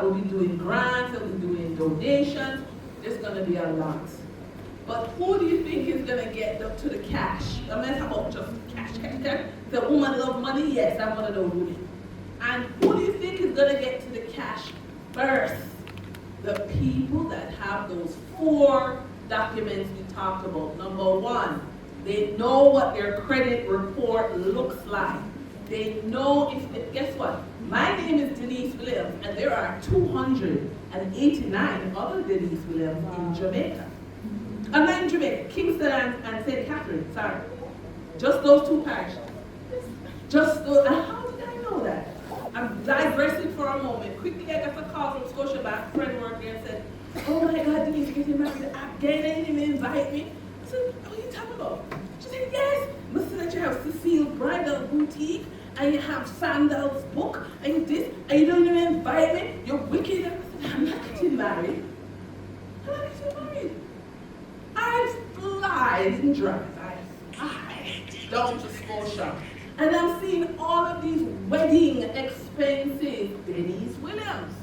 we'll be doing grants, and we'll be doing donations. There's going to be a lot. But who do you think is going to get to the cash? I'm not talking about just cash. The woman love money? Yes, I'm one of those women. And who do you think is going to get to the cash first? The people that have those 4 documents we talked about. Number 1, they know what their credit report looks like. They know guess what? My name is Denise Williams, and there are 289 other Denise Williams in Jamaica. I'm not in Jamaica, Kingston and St. Catherine, sorry. Just those 2 parishes. Just those, and how did I know that? I'm digressing for a moment. Quickly, I got a call from Scotiabank, friend worked there and said, oh my God, Denise, getting married again, they didn't even invite me. I said, what are you talking about? She said, yes, listen that you have Cecile Bridal Boutique, and you have Sandal's book, and this, and you don't even invite me, you're wicked. I said, I'm not getting married. I'm not getting married. I fly, I didn't drive, I fly down to Scotia. And I'm seeing all of these wedding expenses. Denise Williams.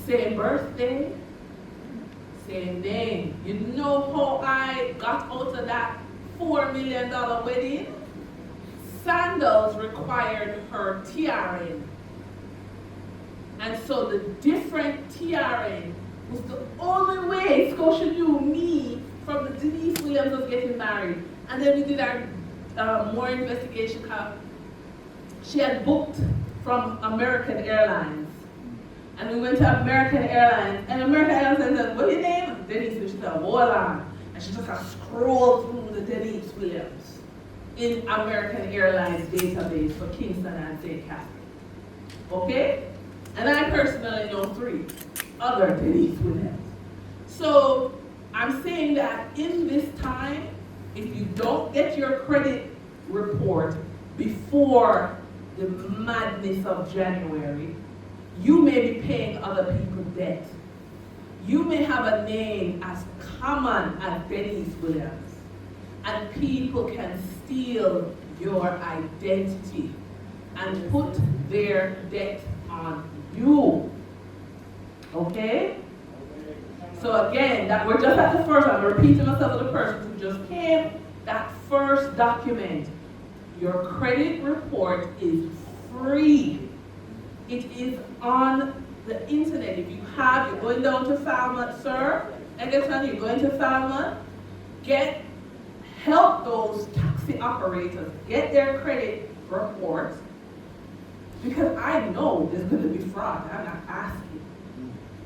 Same birthday, same name. You know how I got out of that $4 million wedding? Sandals required her TRN. And so the different TRN was the only way Scotia knew me from the Denise Williams was getting married. And then we did our more investigation. She had booked from American Airlines. And we went to American Airlines. And American Airlines said, what's your name? Denise. And she said, hold on. And she just scrolled through the Denise Williams in American Airlines database for Kingston and St. Catherine. Okay? And I personally know 3 other Denise Williams. So I'm saying that in this time, if you don't get your credit report before the madness of January, you may be paying other people debt. You may have a name as common as Denise Williams, and people can steal your identity and put their debt on you. Okay? So again, that we're just at the first, I'm repeating myself to the person who just came, that first document, your credit report is free. It is on the internet. If you have, you're going down to Falmouth, sir, and guess what, you're going to Falmouth, help those taxi operators get their credit reports, because I know there's going to be fraud. I'm not asking.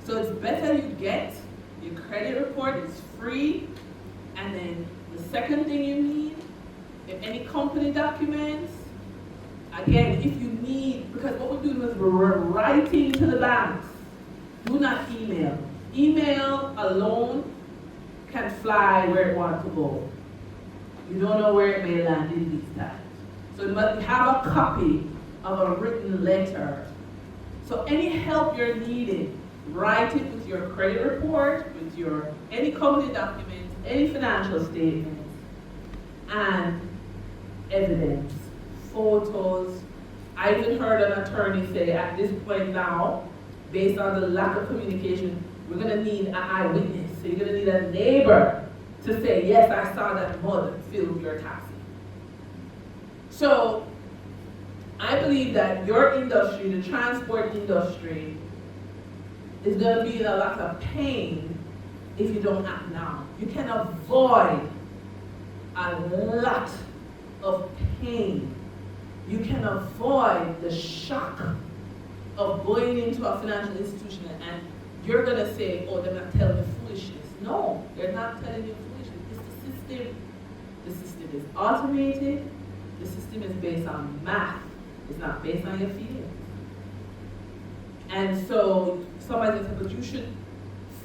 So it's better you get your credit report, is free, and then the second thing you need, if any company documents, again, if you need, because what we're doing is we're writing to the banks. Do not email. Email alone can fly where it wants to go. You don't know where it may land in these times. So you must have a copy of a written letter. So any help you're needing, write it with your credit report, with your any company documents, any financial statements, and evidence, photos. I even heard an attorney say at this point now, based on the lack of communication, we're going to need an eyewitness. So you're going to need a neighbor to say, yes, I saw that mud fill your taxi. So I believe that your industry, the transport industry, is going to be in a lot of pain if you don't act now. You can avoid a lot of pain. You can avoid the shock of going into a financial institution and you're going to say, oh, they're not telling me foolishness. No, they're not telling you foolishness. It's the system. The system is automated. The system is based on math. It's not based on your feelings. And so somebody said, but you should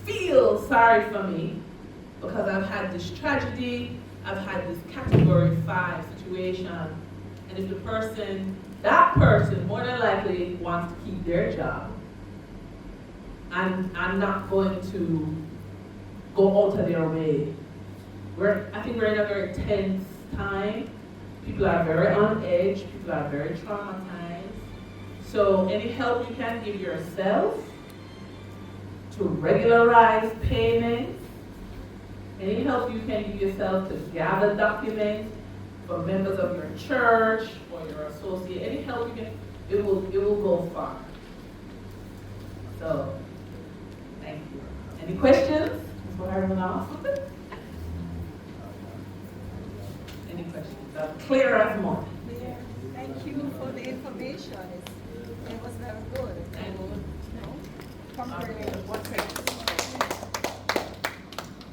feel sorry for me because I've had this tragedy, I've had this category 5 situation, and if that person more than likely wants to keep their job, and I'm not going to go out of their way. I think we're in a very tense time. People are very on edge, people are very traumatized. So any help you can give yourself to regularize payments, any help you can give yourself to gather documents for members of your church or your associate, any help you can, it will go far. So, thank you. Any questions before I run off? Any questions? Clear as mud. Yeah. Thank you for the information. It was very good. Thank you.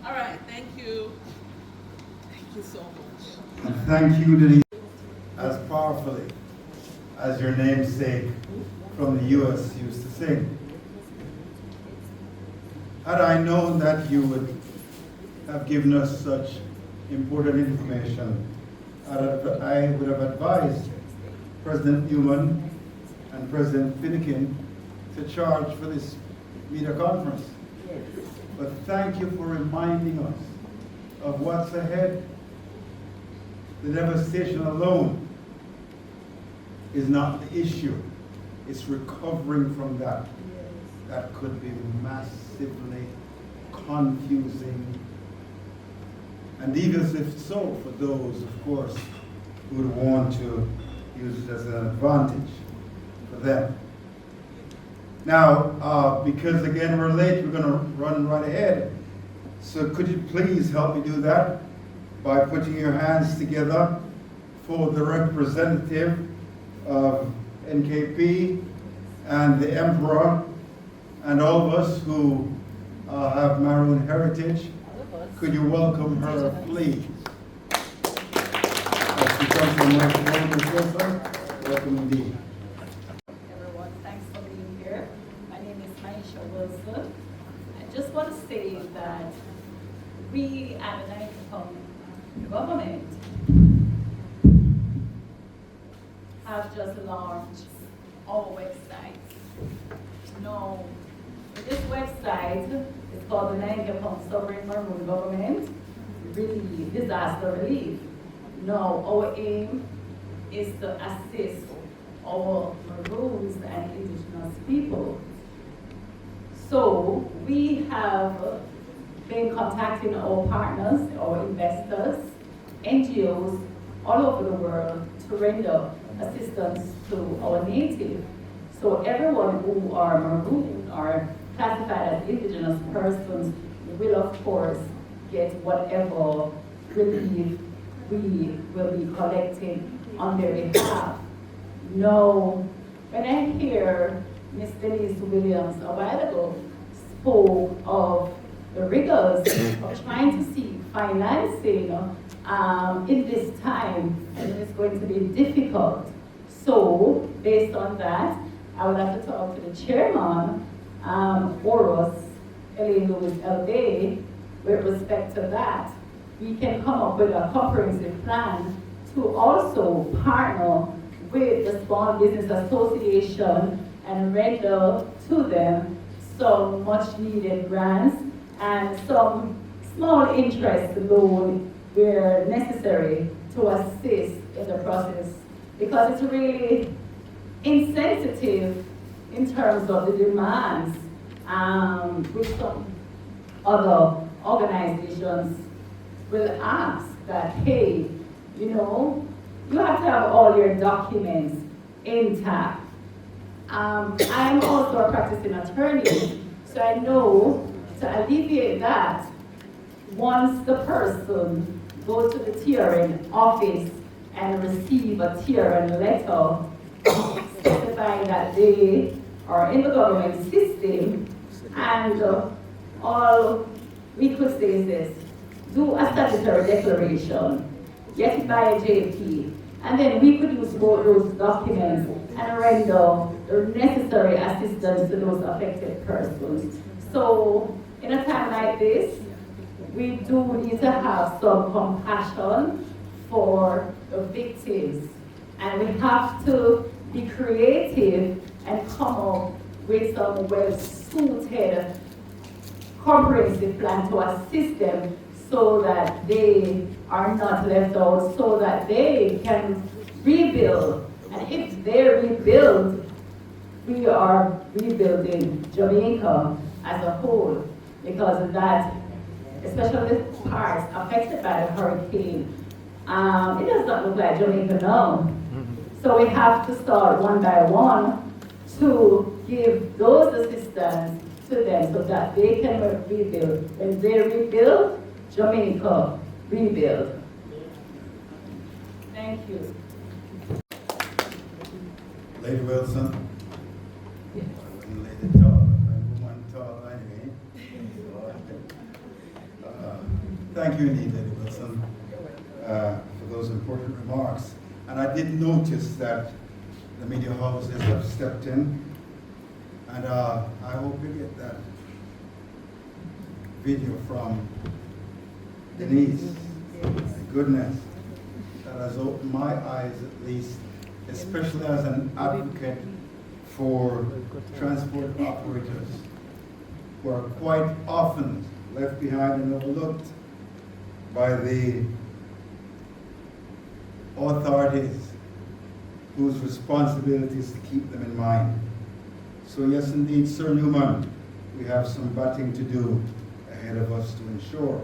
All right, thank you. Thank you so much. And thank you, Denise, as powerfully as your namesake from the U.S. used to sing. Had I known that you would have given us such important information, I would have advised President Newman and President Finnegan to charge for this media conference. But thank you for reminding us of what's ahead. The devastation alone is not the issue. It's recovering from that. That could be massively confusing. And even if so, for those, of course, who would want to use it as an advantage for them. Now, because again we're late, we're going to run right ahead. So could you please help me do that by putting your hands together for the representative of NKP and the Emperor and all of us who have Maroon heritage. Could you welcome her, please? As she comes to the microphone, Ms. Wilson, welcome indeed. Everyone, thanks for being here. My name is Maisha Wilson. I just want to say that we at the Dominican government have just launched our website. Now, this website is called the Dominican Sovereign Maroon Government Relief, Disaster Relief. Now, our aim is to assist our Maroons and indigenous people. So, we have been contacting our partners, our investors, NGOs all over the world to render assistance to our native. So everyone who are Maroon or classified as indigenous persons will of course get whatever relief we will be collecting on their behalf. Now, when I hear Ms. Denise Williams a while ago spoke of the rigors of trying to seek financing in this time, and it's going to be difficult. So, based on that, I would have to talk to the chairman, Oros, Elaine Lewis LA, with respect to that. We can come up with a comprehensive plan to also partner with the Small Business Association and render to them some much needed grants and some small interest loan where necessary to assist in the process, because it's really insensitive in terms of the demands which some other organizations will ask that, hey, you know, you have to have all your documents intact. I'm also a practicing attorney, so I know to alleviate that, once the person goes to the TRN office and receive a TRN letter specifying that they are in the government system, and all we could say is this: do a statutory declaration, get it by a JP, and then we could use both those documents and render the necessary assistance to those affected persons. So, in a time like this, we do need to have some compassion for the victims, and we have to be creative and come up with some well-suited comprehensive plan to assist them so that they are not left out, so that they can rebuild. And if they rebuild, we are rebuilding Jamaica as a whole because of that, especially the parts affected by the hurricane. It does not look like Jamaica now. So we have to start one by one to give those assistance to them so that they can rebuild. When they rebuild, Jamaica rebuild. Thank you. Lady Wilson. I wouldn't lady tall, but woman tall anyway. Thank you indeed, Lady Wilson, for those important remarks. And I did notice that the media houses have stepped in, and I hope we get that video from Denise. My goodness, that has opened my eyes at least, especially as an advocate for transport operators who are quite often left behind and overlooked by the authorities whose responsibility is to keep them in mind. So yes, indeed, Sir Newman, we have some batting to do ahead of us to ensure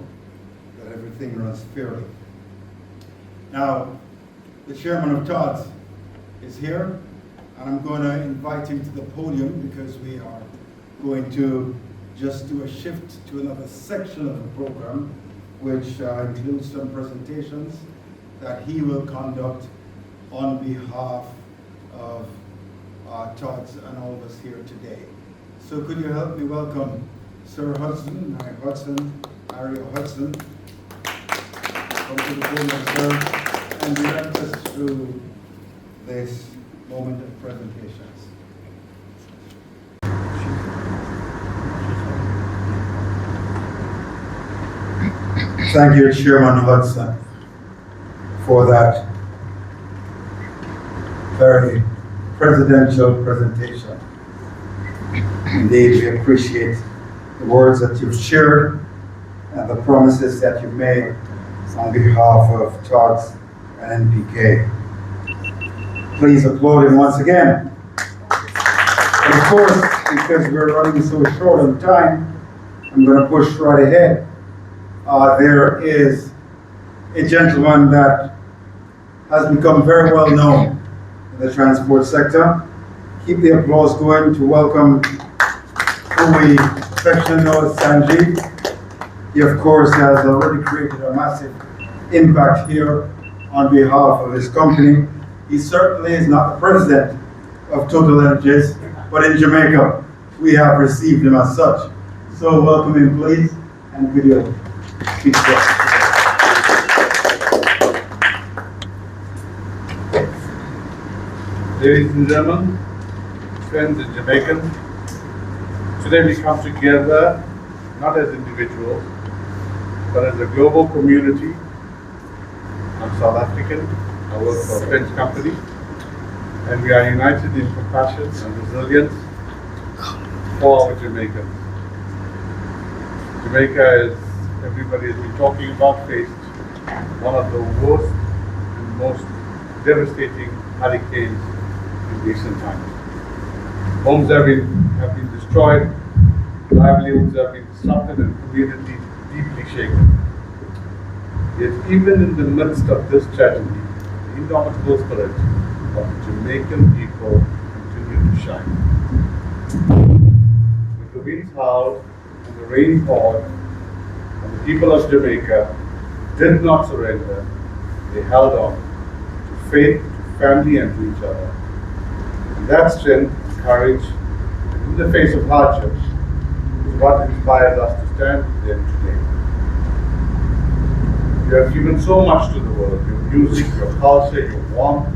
that everything runs fairly. Now, the chairman of TODS is here, and I'm going to invite him to the podium because we are going to just do a shift to another section of the program, which includes some presentations that he will conduct on behalf of TODS and all of us here today. So could you help me welcome Sir Hudson, Harry Hudson, come to the podium, sir, and direct us through this moment of presentations. Thank you, Chairman Hudson, for that very presidential presentation. Indeed, we appreciate the words that you've shared and the promises that you've made on behalf of TODS and NPK. Please applaud him once again. And of course, because we're running so short on time, I'm going to push right ahead. There is a gentleman that has become very well known in the transport sector. Keep the applause going to welcome who we affectionately know as Sanjeev. He, of course, has already created a massive impact here on behalf of his company. He certainly is not the president of Total Energies, but in Jamaica, we have received him as such. So welcome him, please, and could you speak to us? Ladies and gentlemen, friends and Jamaicans, today we come together not as individuals, but as a global community. I'm South African, I work for a French company, and we are united in compassion and resilience for our Jamaicans. Jamaica, as everybody has been talking about, faced one of the worst and most devastating hurricanes in recent times. Homes have been destroyed, livelihoods have been disrupted, and communities deeply shaken. Yet even in the midst of this tragedy, the indomitable spirit of the Jamaican people continue to shine. When the winds howled and the rain poured, and the people of Jamaica did not surrender, they held on to faith, to family, and to each other. And that strength, courage, in the face of hardships, is what inspires us to stand there today. You have given so much to the world, your music, your culture, your warmth,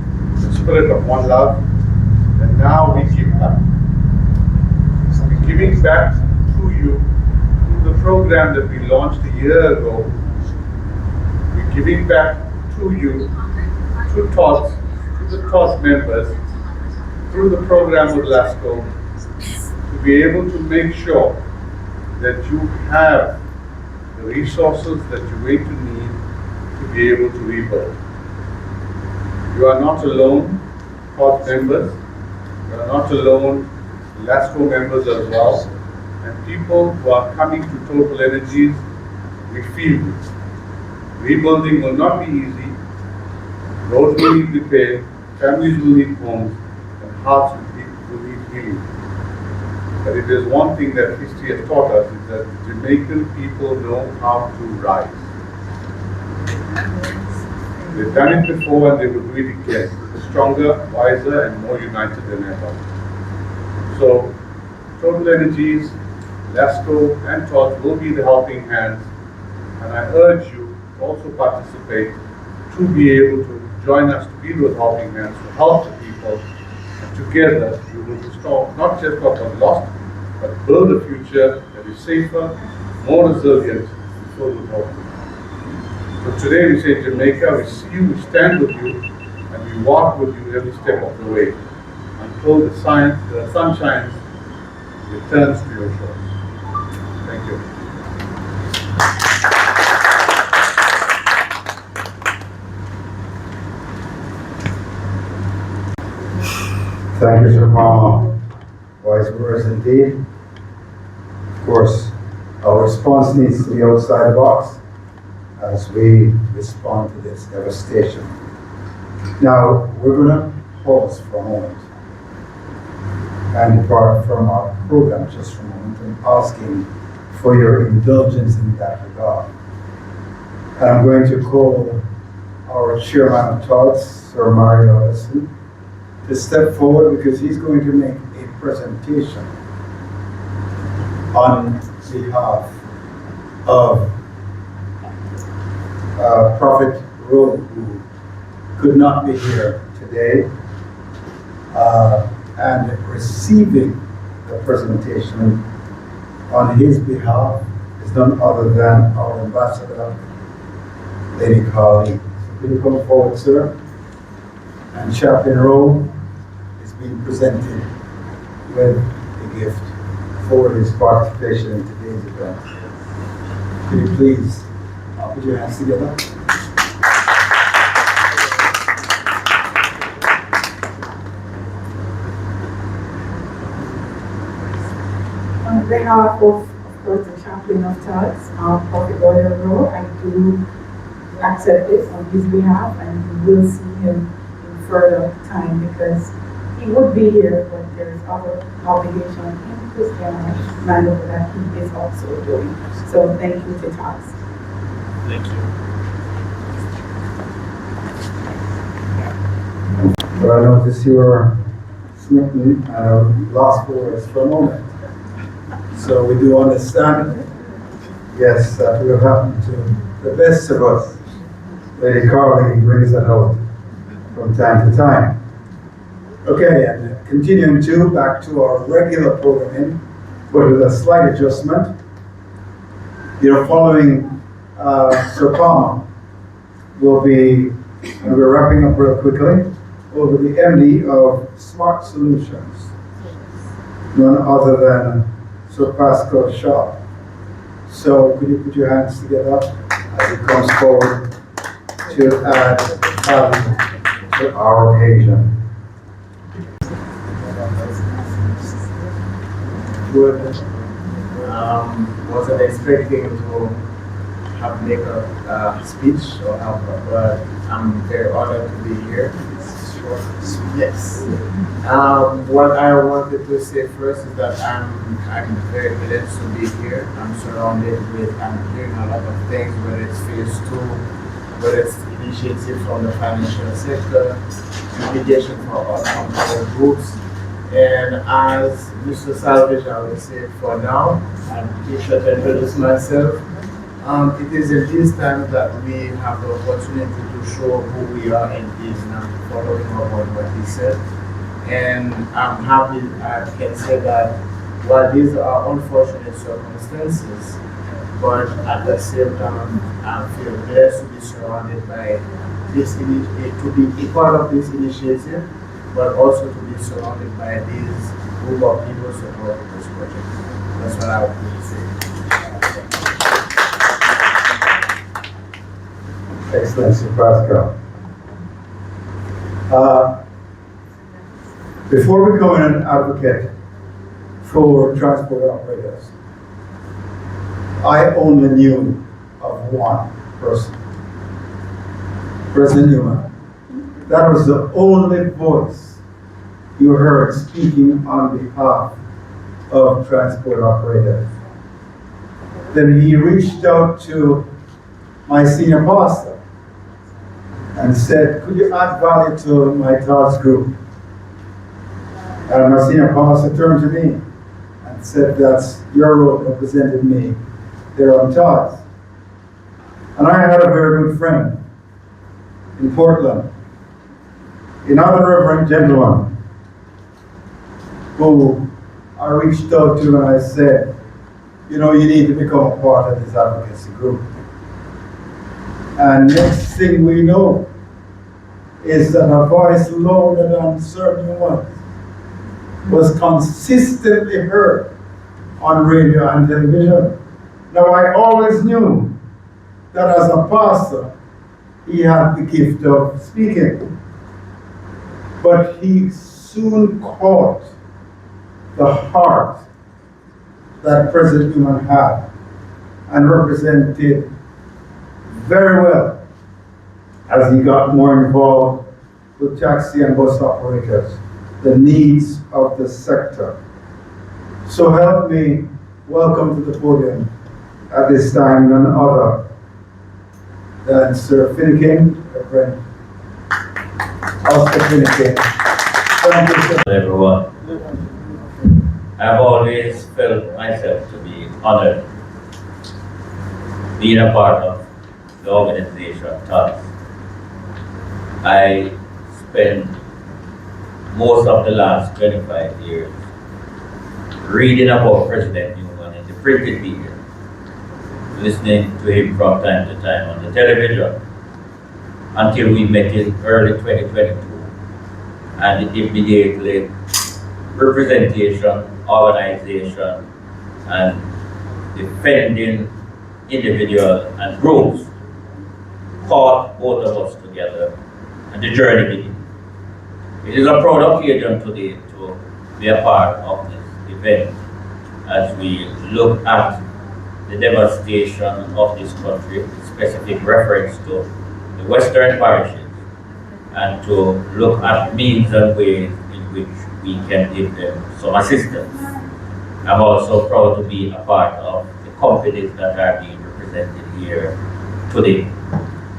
the spirit of one love, and now we give back. We're giving back to you through the program that we launched a year ago. We're giving back to you through TODS, to the TODS members, through the program with LASCO, to be able to make sure that you have the resources that you wait to need to be able to rebuild. You are not alone, TODS members. You are not alone, LASCO members as well, and people who are coming to Total Energies, we feel this. Rebuilding will not be easy, roads will need repair, families will need homes, and hearts will need healing. But if there's one thing that history has taught us, is that Jamaican people know how to rise. They've done it before and they will do it again, stronger, wiser, and more united than ever. So, Total Energies, LASCO, and TOT will be the helping hands, and I urge you to also participate, to be able to join us to be those helping hands, to help the people, and together we will restore not just what was lost, but build a future that is safer, more resilient, and filled with hope. So today we say Jamaica, we see you, we stand with you, and we walk with you every step of the way until the sun shines, returns to your shores. Thank you. Thank you, Sir Palmer. Wise words indeed. Of course, our response needs to be outside the box as we respond to this devastation. Now, we're going to pause for a moment and depart from our program just for a moment and asking for your indulgence in that regard. And I'm going to call our chairman of TOTS, Sir Mario Ellison, to step forward because he's going to make a presentation on behalf of Prophet Rowe, who could not be here today, and receiving the presentation on his behalf is none other than our ambassador, Lady Carly. So will you come forward, sir? And Chaplain Rowe is being presented with a gift for his participation in today's event. Could you please put your hands together? On behalf of course, the chaplain of TOTS, Prophet Rowe, I do accept this on his behalf, and we will see him in further time because he would be here, but there is other obligation in Christian manner that he is also doing. So thank you to TOTS. Thank you. But I noticed you were smitten and lost for words for a moment. So we do understand, yes, that will happen to the best of us. Lady Carly brings that out from time to time. Okay, and continuing back to our regular programming, but with a slight adjustment. You're following Sir Palmer will be, and we're wrapping up real quickly, over the MD of Smart Solutions, none other than Sir Pascal Shaw. So could you put your hands together as he comes forward to add value to our occasion. Good. Wasn't expecting to have make a speech or have, but I'm very honored to be here. Yes. What I wanted to say first is that I'm very blessed to be here. I'm surrounded with, I'm hearing a lot of things, whether it's phase 2, whether it's initiative from the financial sector, mitigation for all company groups. And as Mr. Salvage, I would say for now, I'm sure to introduce myself. It is in these times that we have the opportunity to show who we are in this, and I'm following up on what he said. And I'm happy I can say that while these are unfortunate circumstances, but at the same time, I feel blessed to be surrounded by this, to be a part of this initiative, but also to be surrounded by this group of people supporting this project. That's what I would say. Excellent, Sir Pascal. Before becoming an advocate for transport operators. I only knew of one person, President Newman. That was the only voice you heard speaking on behalf of transport operators. Then he reached out to my senior pastor and said, could you add value to my thoughts group? And my senior pastor turned to me and said, that's your role, represented me there on thoughts. And I had a very good friend in Portland, another reverend gentleman, who I reached out to and I said, you know, you need to become a part of this advocacy group. And next thing we know is that a voice louder than certain ones was consistently heard on radio and television. Now, I always knew that as a pastor, he had the gift of speaking. But he soon caught the heart that President Newman had and represented very well as he got more involved with taxi and bus operators, the needs of the sector. So help me welcome to the podium at this time none other than Sir Finnegan, Reverend Oscar Finnegan. Thank you, sir. Hello, everyone. I've always felt myself to be honored being a part of the organization TUDS. I spent most of the last 25 years reading about President Newman in the printed media, listening to him from time to time on the television, until we met in early 2022, and immediately representation, organization, and defending individuals and groups caught both of us together, and the journey began. It is a proud occasion today to be a part of this event as we look at the devastation of this country, with specific reference to the western parishes, and to look at means and ways in which we can give them some assistance. I'm also proud to be a part of the companies that are being represented here today.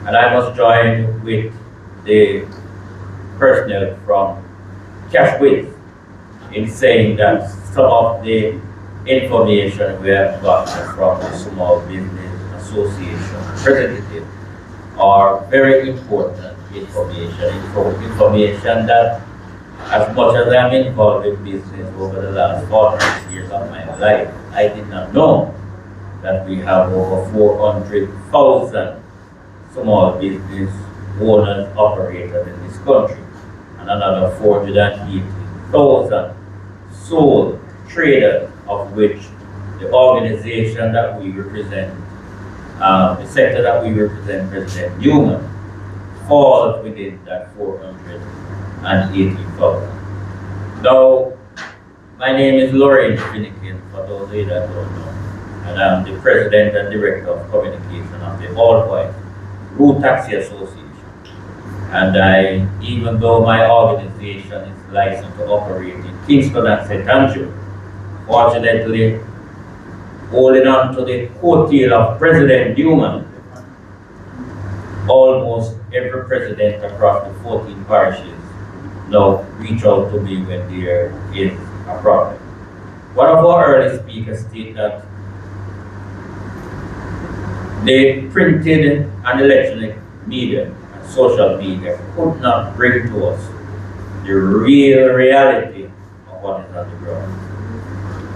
And I must join with the personnel from Cashways in saying that some of the information we have gotten from the Small Business Association representative are very important information that, as much as I'm involved in business over the last 40 years of my life, I did not know that we have over 400,000 small business owners, operators in this country, and another 480,000 sole traders, of which the organization that we represent, the sector that we represent, President Newman, falls within that 480,000. Now, my name is Lorraine Finnegan, for those of you that don't know, and I'm the President and Director of Communication of the All-White Route Taxi Association. And even though my organization is licensed to operate in Kingston and St. Andrew, fortunately, holding on to the coattail of President Newman, almost every president across the 14 parishes now reach out to me when there is a problem. One of our early speakers stated that the printed and electronic media and social media could not bring to us the real reality of what is on the ground.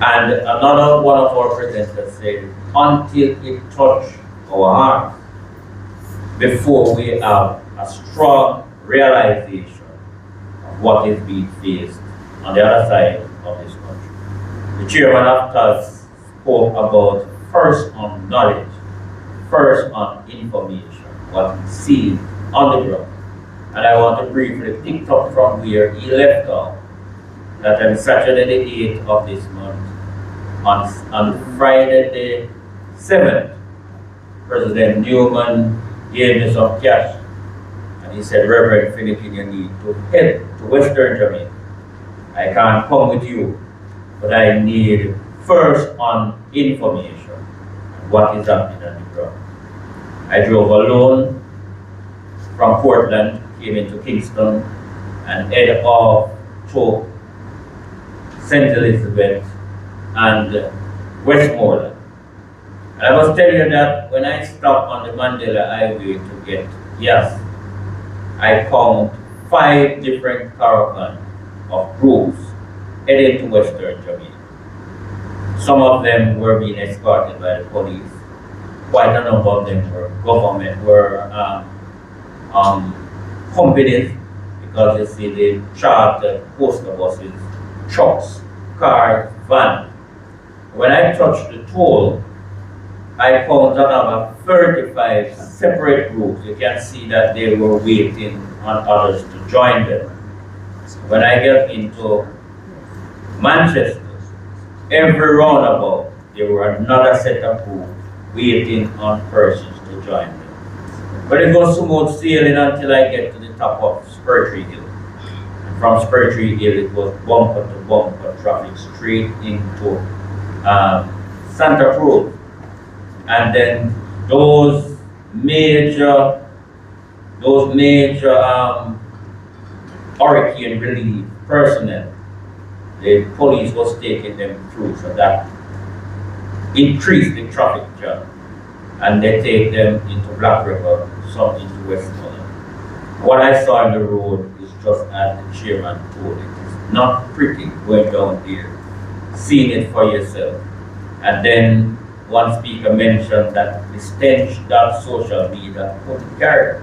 And another one of our presenters said, until it touches our hearts, before we have a strong realization of what is being faced on the other side of this country. The chairman of TUS spoke about first on knowledge, first on information, what he sees on the ground. And I want to briefly pick up from where he left off that on Saturday the 8th of this month, on Friday the 7th, President Newman gave me some cash, and he said, Reverend Philippine, you need to head to Western Jamaica. I can't come with you, but I need first on information on what is happening on the ground. I drove alone from Portland, came into Kingston, and headed off to St. Elizabeth and Westmoreland. And I was telling you that when I stopped on the Mandela Highway to get gas, I found 5 different caravans of groups headed to Western Jamaica. Some of them were being escorted by the police. Quite a number of them were companies, because you see they chartered postal buses, trucks, cars, vans. When I touched the toll, I found another 35 separate groups. You can see that they were waiting on others to join them. When I get into Manchester, every roundabout, there were another set of groups waiting on persons to join them. But it goes smooth sailing until I get to the top of Spurtree Hill. And from Spurtree Hill, it was bumper to bumper traffic straight into Santa Cruz. And then those major hurricane relief personnel, the police was taking them through, so that increased the traffic jam. And they take them into Black River, some into Westmoreland. What I saw on the road is just as the chairman told it. It's not pretty going down there, seeing it for yourself. And then one speaker mentioned that the stench that social media couldn't carry.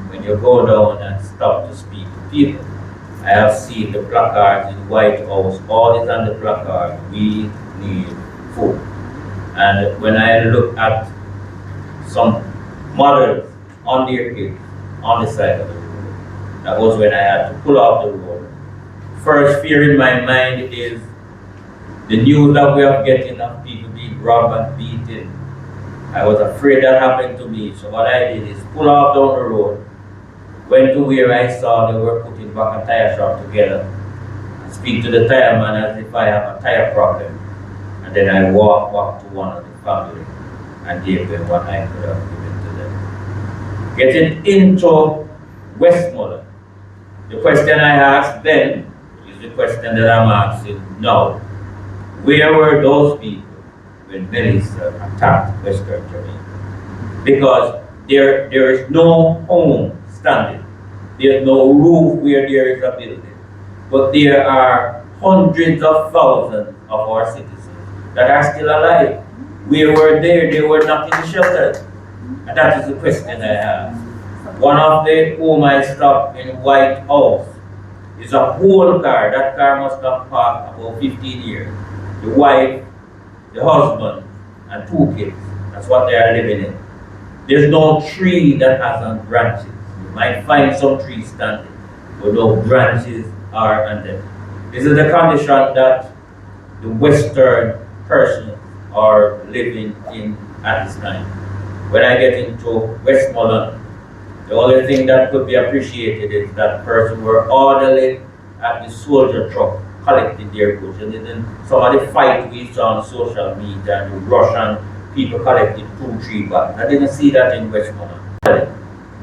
When you go down and stop to speak to people, I have seen the placards in the White House, all is on the placard, we need food. And when I look at some mothers on their kids on the side of the road, that was when I had to pull off the road. First fear in my mind is the news that we are getting of people being robbed and beaten. I was afraid that happened to me, so what I did is pull off down the road, went to where I saw they were putting back a tire shop together, and speak to the tire man as if I have a tire problem. And then I walked to one of the family and gave them what I could have given to them. Getting into Westmoreland, the question I asked then is the question that I'm asking now. Where were those people when Melissa attacked Western Jamaica? Because there is no home standing. There's no roof where there is a building. But there are hundreds of thousands of our citizens that are still alive. Where were they? They were not in the shelters. And that is the question I have. One of the whom I stopped in White House is a whole car. That car must have parked about 15 years. The wife, the husband, and 2 kids. That's what they are living in. There's no tree that hasn't branches. You might find some trees standing, but no branches are on them. This is the condition that the Western persons are living in at this time. When I get into Westmoreland, the only thing that could be appreciated is that person were orderly at the soldier truck collecting their goods. And then some of the fight we saw on social media, the Russian people collecting 2-3 bags. I didn't see that in Westmoreland.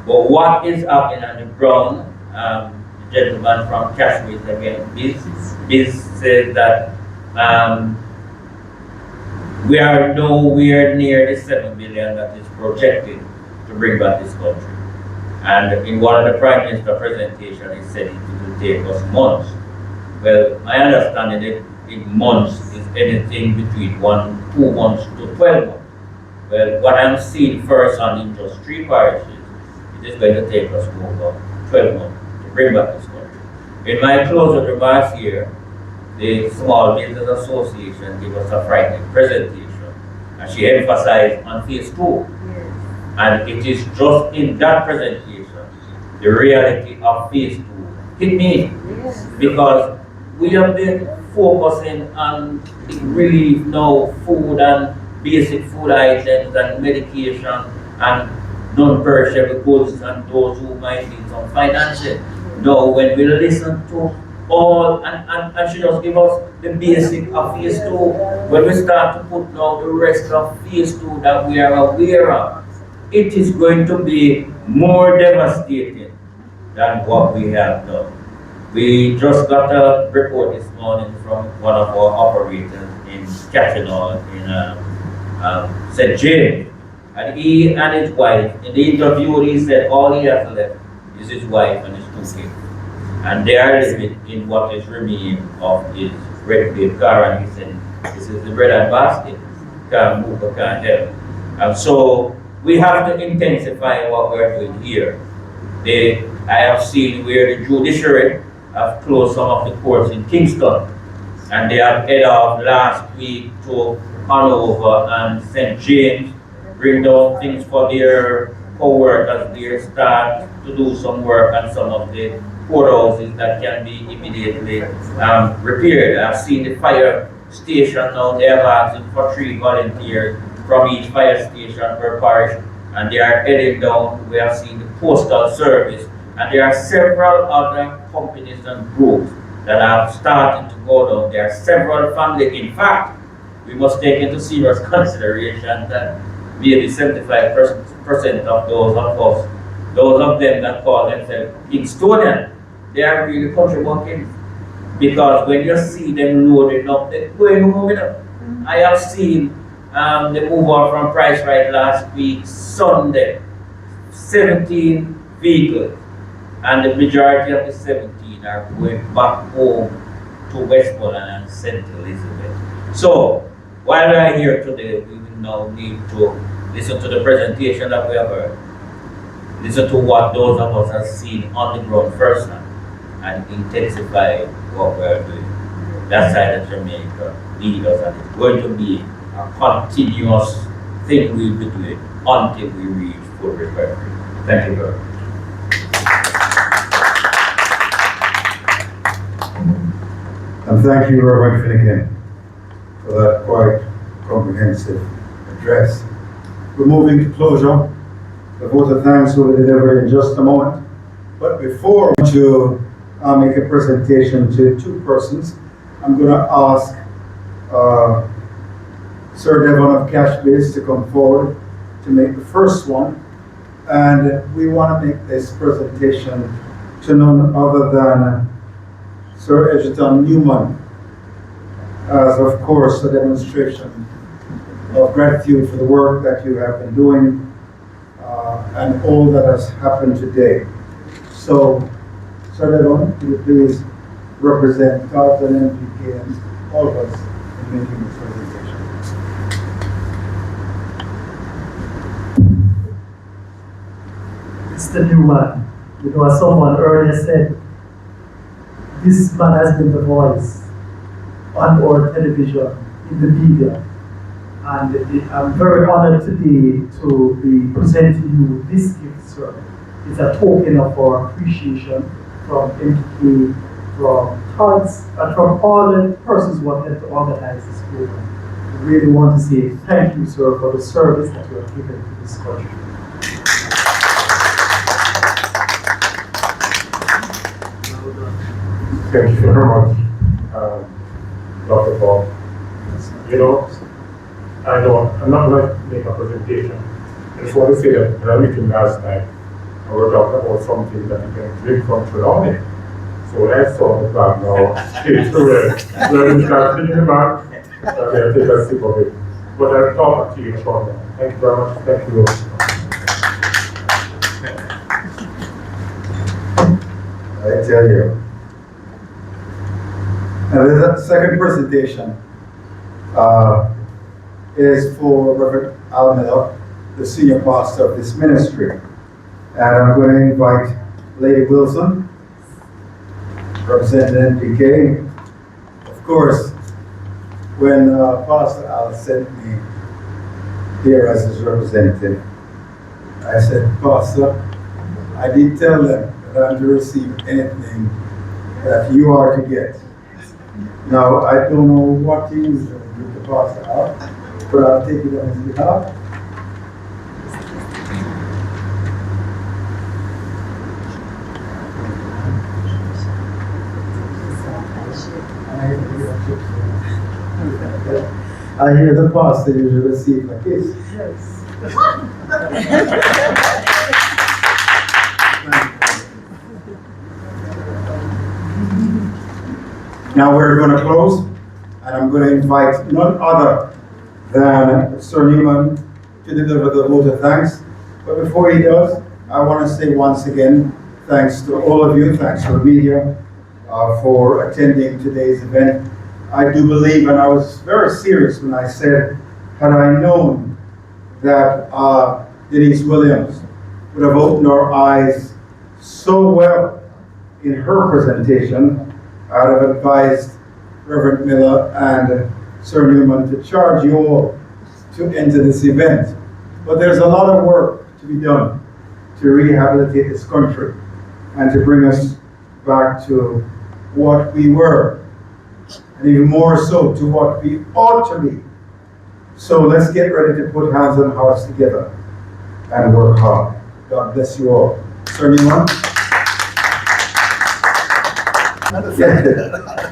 But what is happening on the ground, the gentleman from Kashmir again, Biz said that we are nowhere near the 7 billion that is projected to bring back this country. And in one of the Prime Minister presentations, he said it will take us months. Well, my understanding is in months is anything between 2 months to 12 months. Well, what I'm seeing first on in just 3 parishes, it is going to take us over 12 months to bring back this country. In my closing remarks here, the Small Business Association gave us a frightening presentation, and she emphasized on phase 2. And it is just in that presentation, the reality of phase 2 hit me. Because we have been focusing on relief now, food and basic food items and medication and non-perishable goods and those who might need some financing. Now, when we listen to all, and she just give us the basic of phase 2, when we start to put now the rest of phase 2 that we are aware of, it is going to be more devastating than what we have done. We just got a report this morning from one of our operators in Catchinall in St. James. And he and his wife, in the interview, he said all he has left is his wife and his 2 kids. And they are living in what is remaining of his red plate car. And he said, this is the bread and basket. Can't move, can't help. And so we have to intensify what we're doing here. I have seen where the judiciary have closed some of the courts in Kingston, and they have head off last week to Hanover and St. James, bring down things for their co-workers there, start to do some work on some of the courthouses that can be immediately repaired. I've seen the fire station now, they have asking for 3 volunteers from each fire station per parish, and they are heading down. We have seen the postal service, and there are several other companies and groups that have started to go down. There are several families. In fact, we must take into serious consideration that maybe 75% of those of us, those of them that call themselves Kingstonian, they are really country bumpkins. Because when you see them loading up, they're going home with them. I have seen the move on from Price Right last week, Sunday, 17 vehicles. And the majority of the 17 are going back home to Westmoreland and St. Elizabeth. So, while we are here today, we will now need to listen to the presentation that we have heard, listen to what those of us have seen on the ground firsthand, and intensify what we are doing. That side of Jamaica lead us, and it's going to be a continuous thing we'll be doing until we reach full recovery. Thank you very much. And thank you, Reverend Finnegan, for that quite comprehensive address. We're moving to closure. The vote of thanks will be delivered in just a moment. But before I want to make a presentation to 2 persons, I'm going to ask Sir Devon of Cash Base to come forward to make the first one. And we want to make this presentation to none other than Sir Edgerton Newman, as of course a demonstration of gratitude for the work that you have been doing and all that has happened today. So, Sir Devon, will you please represent Todd and MPK and all of us in making this presentation. Mr. Newman, you know, as someone earlier said, this man has been the voice on our television, in the media, and I'm very honored today to be presenting you this gift, sir. It's a token of our appreciation from MPK, from Todd's, and from all the persons who have helped to organize this program. We really want to say thank you, sir, for the service that you have given to this country. Thank you very much, Dr. Paul. You know, I'm not going to make a presentation. I just want to say that in our meeting last night, we were talking about something that you can drink from Trelawney. So let's saw the plan now, straight to where we start in the back, and we'll take a sip of it. But I'll talk to you shortly. Thank you very much. Thank you. I tell you. Now, the second presentation is for Reverend Al Miller, the senior pastor of this ministry. And I'm going to invite Lady Wilson, representing NPK. Of course, when Pastor Al sent me here as his representative, I said, Pastor, I did tell them that I'm to receive anything that you are to get. Now, I don't know what things the pastor are, but I'll take it on his behalf. I hear the pastor usually receive a kiss. Now we're going to close, and I'm going to invite none other than Sir Newman to deliver the vote of thanks. But before he does, I want to say once again, thanks to all of you, thanks to the media for attending today's event. I do believe, and I was very serious when I said, had I known that Denise Williams would have opened our eyes so well in her presentation, I would have advised Reverend Miller and Sir Newman to charge you all to enter this event. But there's a lot of work to be done to rehabilitate this country and to bring us back to what we were, and even more so to what we ought to be. So let's get ready to put hands on hearts together and work hard. God bless you all. Sir Newman?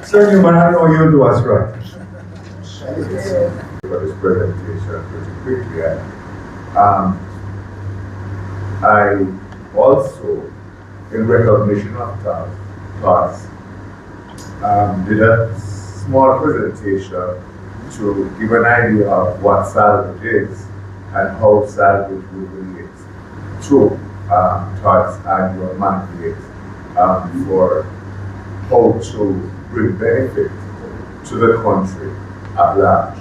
Sir Newman, I know you'll do us right. For this presentation, pretty quickly, I also, in recognition of Todd's, did a small presentation to give an idea of what salvage is and how salvage will relate to Todd's annual mandate for how to bring benefit to the country at large.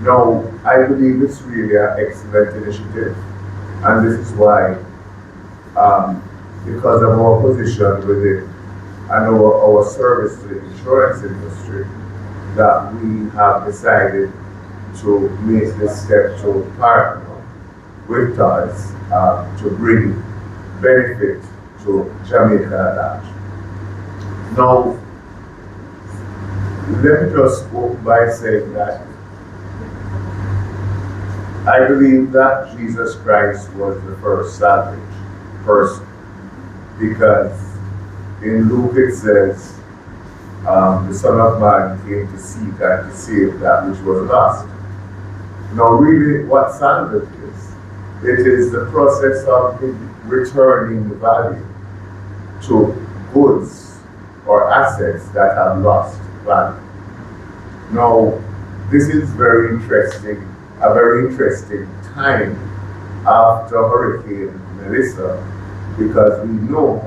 Now, I believe it's really an excellent initiative, and this is why, because of our position within and our service to the insurance industry, that we have decided to make this step to partner with us to bring benefit to Jamaica at large. Now, let me just open by saying that I believe that Jesus Christ was the first salvage person, because in Luke it says, the Son of Man came to seek and to save that which was lost. Now really what salvage is, it is the process of returning value to goods or assets that have lost value. Now, this is a very interesting time after Hurricane Melissa, because we know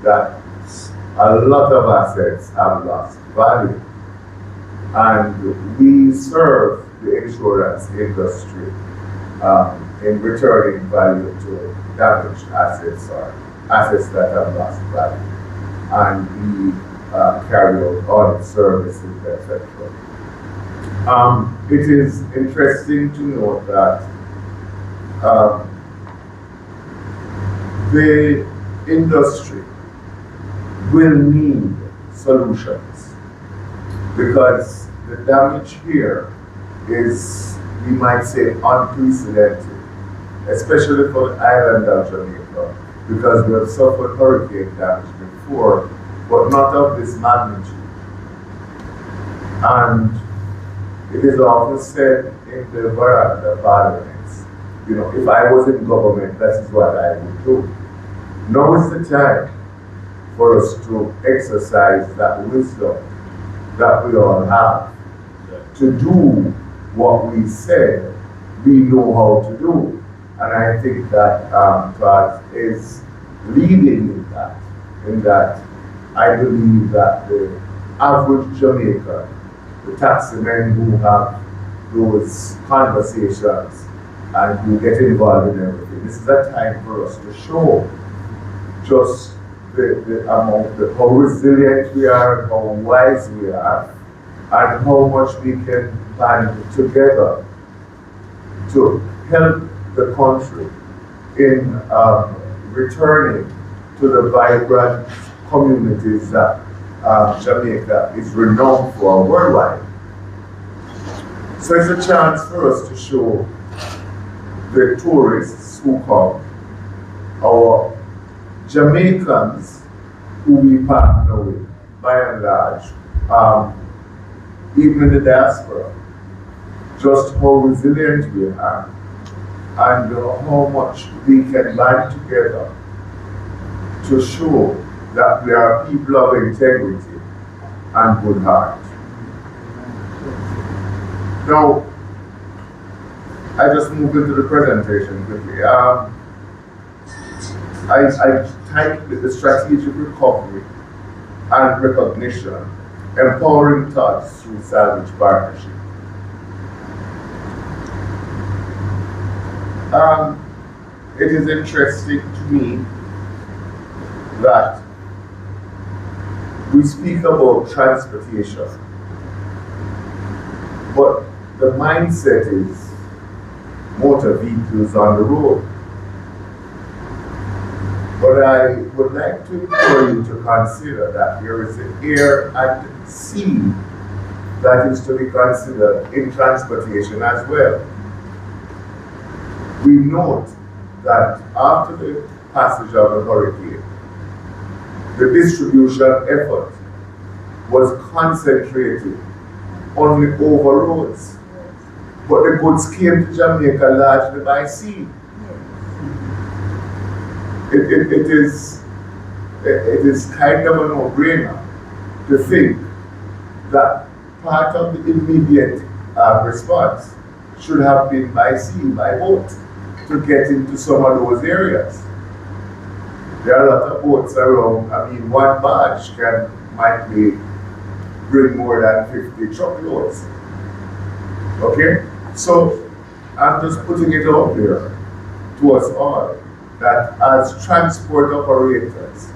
that a lot of assets have lost value. And we serve the insurance industry in returning value to damaged assets or assets that have lost value. And we carry out audit services, etc. It is interesting to note that the industry will need solutions, because the damage here is, we might say, unprecedented, especially for the island of Jamaica, because we have suffered hurricane damage before, but not of this magnitude. And it is often said in the veranda parliaments, you know, if I was in government, that is what I would do. Now is the time for us to exercise that wisdom that we all have, to do what we said we know how to do. And I think that God is leading in that I believe that the average Jamaican, the taxmen who have those conversations and who get involved in everything, this is a time for us to show just how resilient we are, and how wise we are, and how much we can band together to help the country in returning to the vibrant communities that Jamaica is renowned for worldwide. So it's a chance for us to show the tourists who come, our Jamaicans who we partner with, by and large, even in the diaspora, just how resilient we are and how much we can band together to show that we are people of integrity and good heart. Now, I just moved into the presentation quickly. I titled it the strategic recovery and recognition, empowering thoughts through salvage partnership. It is interesting to me that we speak about transportation, but the mindset is motor vehicles on the road. But I would like to implore you to consider that there is an air and sea that is to be considered in transportation as well. We note that after the passage of the hurricane, the distribution effort was concentrated only over roads, but the goods came to Jamaica largely by sea. It is kind of a no-brainer to think that part of the immediate response should have been by sea, by boat, to get into some of those areas. There are a lot of boats around. I mean, one barge might bring more than 50 truckloads. Okay? So I'm just putting it out there to us all that as transport operators,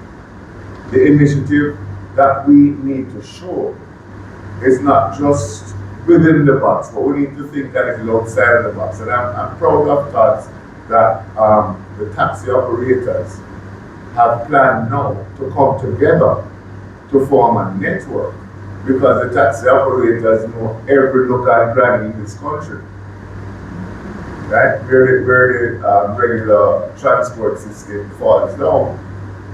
the initiative that we need to show is not just within the box, but we need to think a little outside of the box. And I'm proud of thoughts that the taxi operators have planned now to come together to form a network, because the taxi operators know every look and cranny in this country. Right? Where the regular transport system falls down,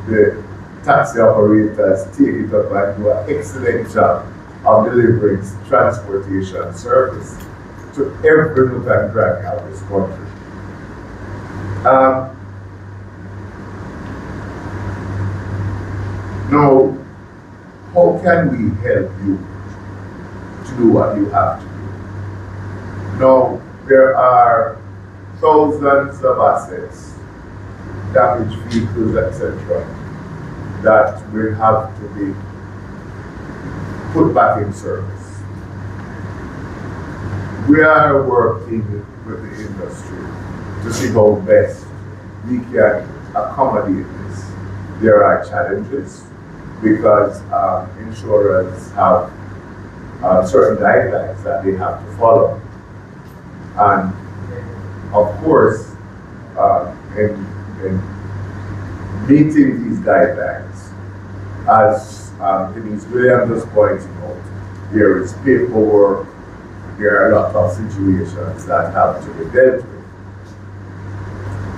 the taxi operators take it up and do an excellent job of delivering transportation service to every nook and cranny of this country. Now, how can we help you to do what you have to do? Now, there are thousands of assets, damaged vehicles, etc., that will have to be put back in service. We are working with the industry to see how best we can accommodate this. There are challenges because insurers have certain guidelines that they have to follow. And of course, in meeting these guidelines, as Denise Williams just pointing out, there is paperwork, there are a lot of situations that have to be dealt with.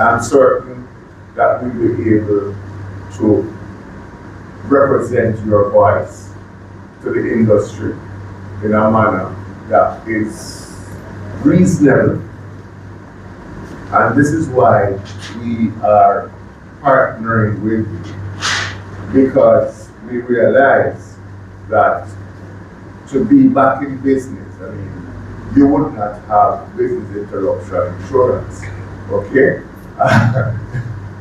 I'm certain that we will be able to represent your voice to the industry in a manner that is reasonable. And this is why we are partnering with you, because we realize that to be back in business, I mean, you would not have business interruption insurance, okay?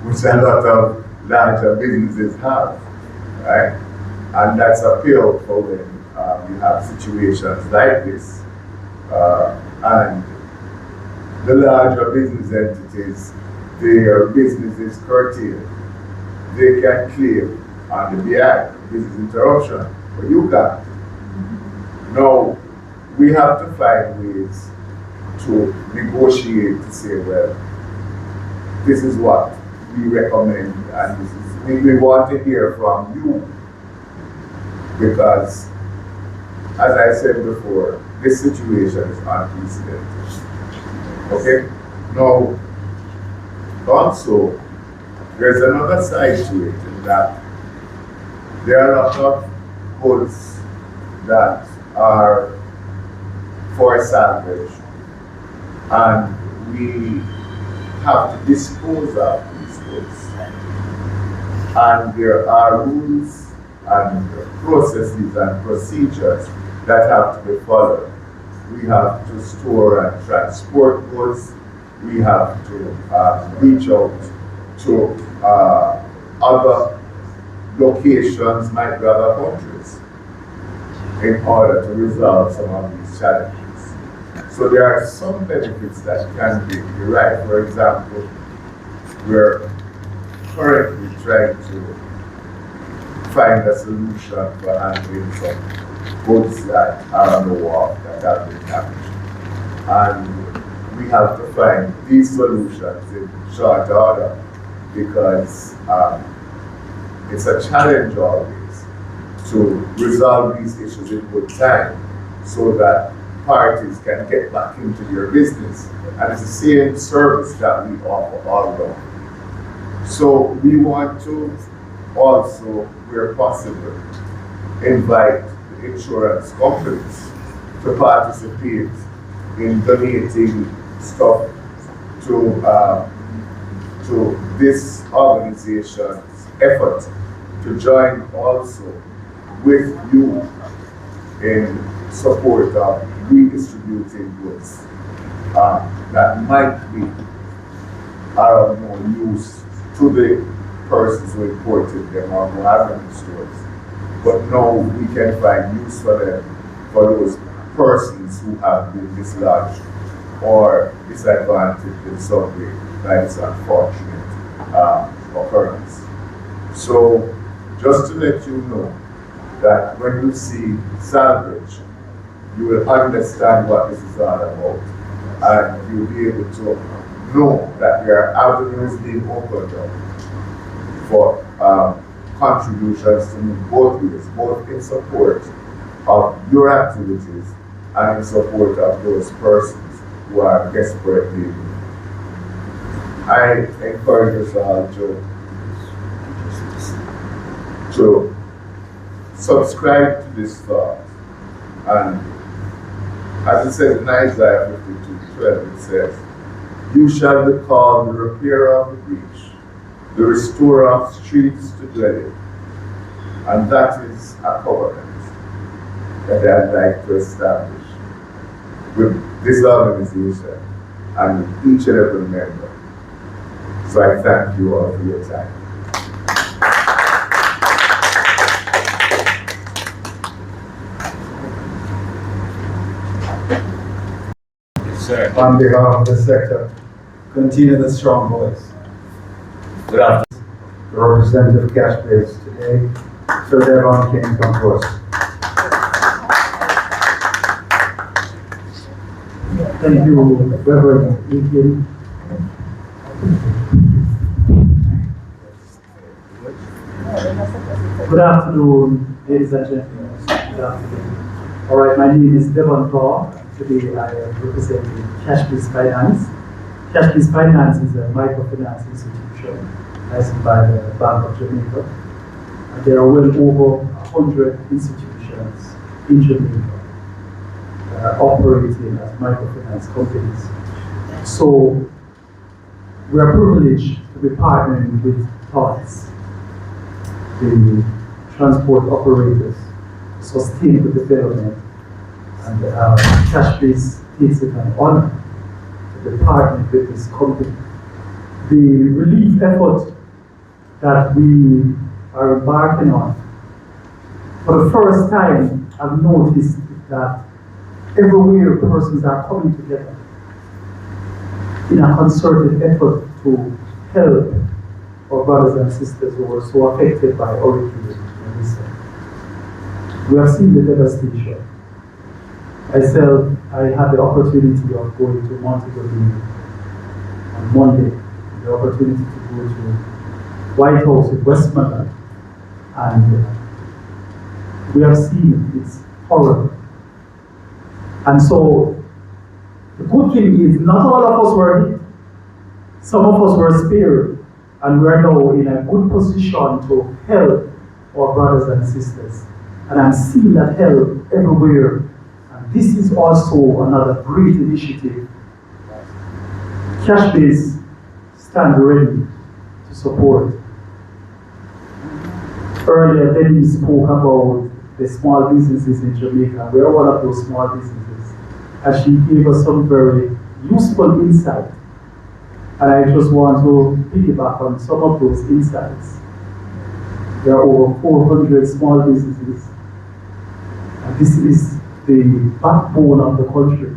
Which a lot of larger businesses have, right? And that's a pill for when you have situations like this. And the larger business entities, their business is curtailed. They can claim on the behalf of business interruption, but you can't. No, we have to find ways to negotiate to say, well, this is what we recommend, and this is, we want to hear from you. because, as I said before, this situation is unprecedented. Okay? Now, also, there's another side to it in that there are a lot of goods that are for salvage, and we have to dispose of these goods. And there are rules and processes and procedures that have to be followed. We have to store and transport goods. We have to reach out to other locations, might be other countries, in order to resolve some of these challenges. So there are some benefits that can be derived. For example, we're currently trying to find a solution for handling some goods that are on the wharf that have been damaged. And we have to find these solutions in short order because it's a challenge always to resolve these issues in good time so that parties can get back into their business. And it's the same service that we offer all around. So we want to also, where possible, invite the insurance companies to participate in donating stuff to this organization's effort to join also with you in support of redistributing goods that might be are of no use to the persons who imported them or who have them in stores. But now we can find use for them, for those persons who have been dislodged or disadvantaged in some way by this unfortunate occurrence. So just to let you know that when you see salvage, you will understand what this is all about, and you'll be able to know that there are avenues being opened up for contributions to move both ways, both in support of your activities and in support of those persons who are desperately in need. I encourage us all to subscribe to this thought. And as it says in Isaiah 52:12, it says, "You shall be called the repairer of the breach, the restorer of streets to dwell in." And that is a covenant that I'd like to establish with this organization and with each and every member. So I thank you all for your time. Sir. On behalf of the sector, continue the strong voice. Good afternoon. The representative cash base today, Sir Devon King, come to us. Thank you, Reverend Egan. Good afternoon, ladies and gentlemen. Good afternoon. All right, my name is Devon Paul. Today I am representing Cashbase Finance. Cashbase Finance is a microfinance institution licensed by the Bank of Jamaica. And there are well over 100 institutions in Jamaica operating as microfinance companies. So we are privileged to be partnering with TOTS, the transport operators, sustainable development, and Cashbase takes it an honor to be partnered with this company. The relief effort that we are embarking on, for the first time, I've noticed that everywhere persons are coming together in a concerted effort to help our brothers and sisters who were so affected by Hurricane Melissa. We have seen the devastation. Myself, I had the opportunity of going to Montego Bay on Monday, the opportunity to go to White House in Westmoreland and We have seen it, it's horrible. And so the good thing is not all of us were hit. Some of us were spared, and we are now in a good position to help our brothers and sisters. And I'm seeing that help everywhere. And this is also another great initiative. Cash-based stand ready to support. Earlier, Denny spoke about the small businesses in Jamaica. We are one of those small businesses. And she gave us some very useful insight. And I just want to piggyback on some of those insights. There are over 400 small businesses. And this is the backbone of the country.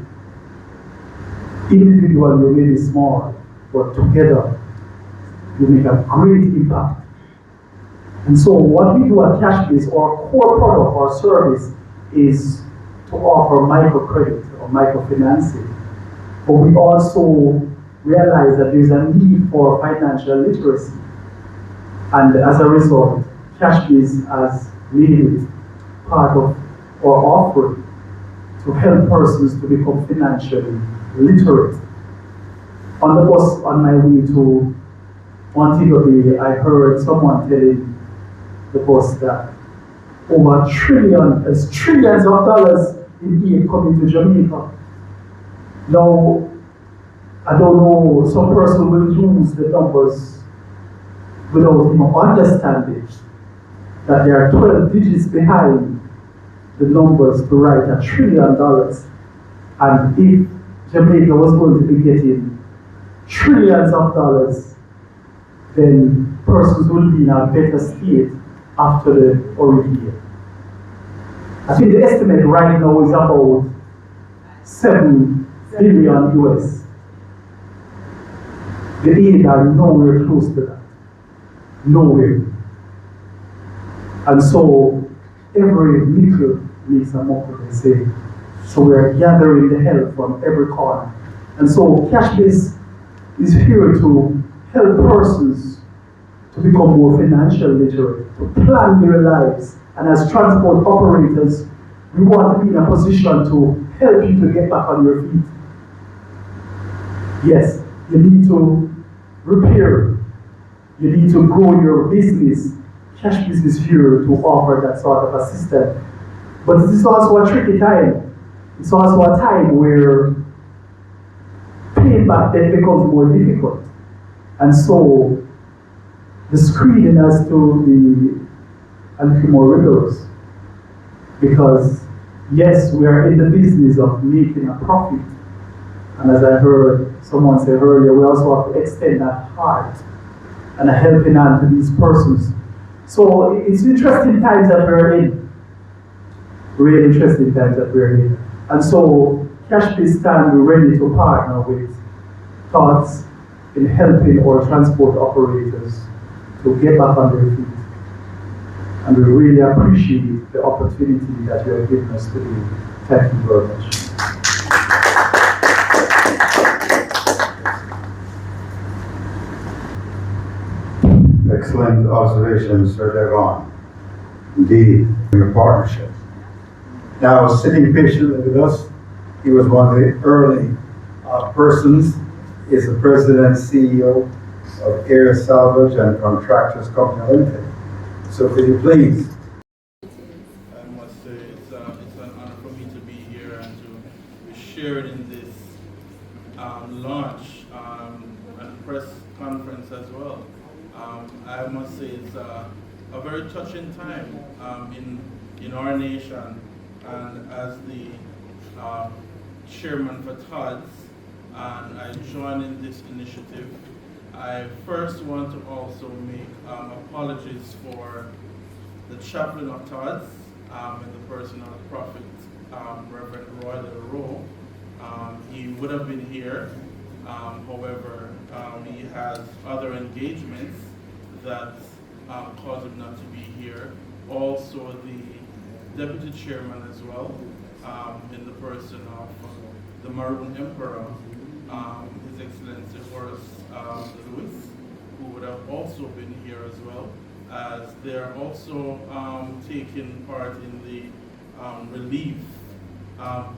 Individually, you may be small, but together, you make a great impact. And so what we do at Cashbase, our core product, our service, is to offer microcredit or microfinancing. But we also realize that there's a need for financial literacy. And as a result, Cashbase has made it part of our offering to help persons to become financially literate. On the bus on my way to Montego Bay, I heard someone telling the bus that over trillions of dollars in aid coming to Jamaica. Now, I don't know, some person will use the numbers without even understanding that there are 12 digits behind the numbers to write $1 trillion. And if Jamaica was going to be getting trillions of dollars, then persons will be in a better state after the hurricane. I think the estimate right now is about 7 billion US. The aid are nowhere close to that. Nowhere. And so every little makes a mockery, they say. So we're gathering the help from every corner. And so Cashbase is here to help persons to become more financially literate, to plan their lives. And as transport operators, we want to be in a position to help you to get back on your feet. Yes, you need to repair. You need to grow your business. Cashbase is here to offer that sort of assistance. But it is also a tricky time. It's also a time where paying back debt becomes more difficult. And so the screening has to be a little more rigorous. Because yes, we are in the business of making a profit. And as I heard someone say earlier, we also have to extend that heart and a helping hand to these persons. So it's interesting times that we're in. Really interesting times that we're in. And so Cashbase stand ready to partner with thoughts in helping our transport operators to get back on their feet. And we really appreciate the opportunity that you have given us today. Thank you very much. Excellent observations, Sir Devon. Indeed, your partnership. Now, sitting patiently with us, he was one of the early persons, is the president and CEO of Air Salvage and Contractors Company Limited. So could you please? I must say it's an honor for me to be here and to be shared in this launch and press conference as well. I must say it's a very touching time in our nation, and as the chairman for TODS, and I join in this initiative. I first want to also make apologies for the chaplain of TODS in the person of Prophet Reverend Roy Little. He would have been here, however, he has other engagements that cause him not to be here. Also the deputy chairman as well, in the person of the Maroon Emperor, His Excellency Horace Lewis, who would have also been here as well. as they're also taking part in the relief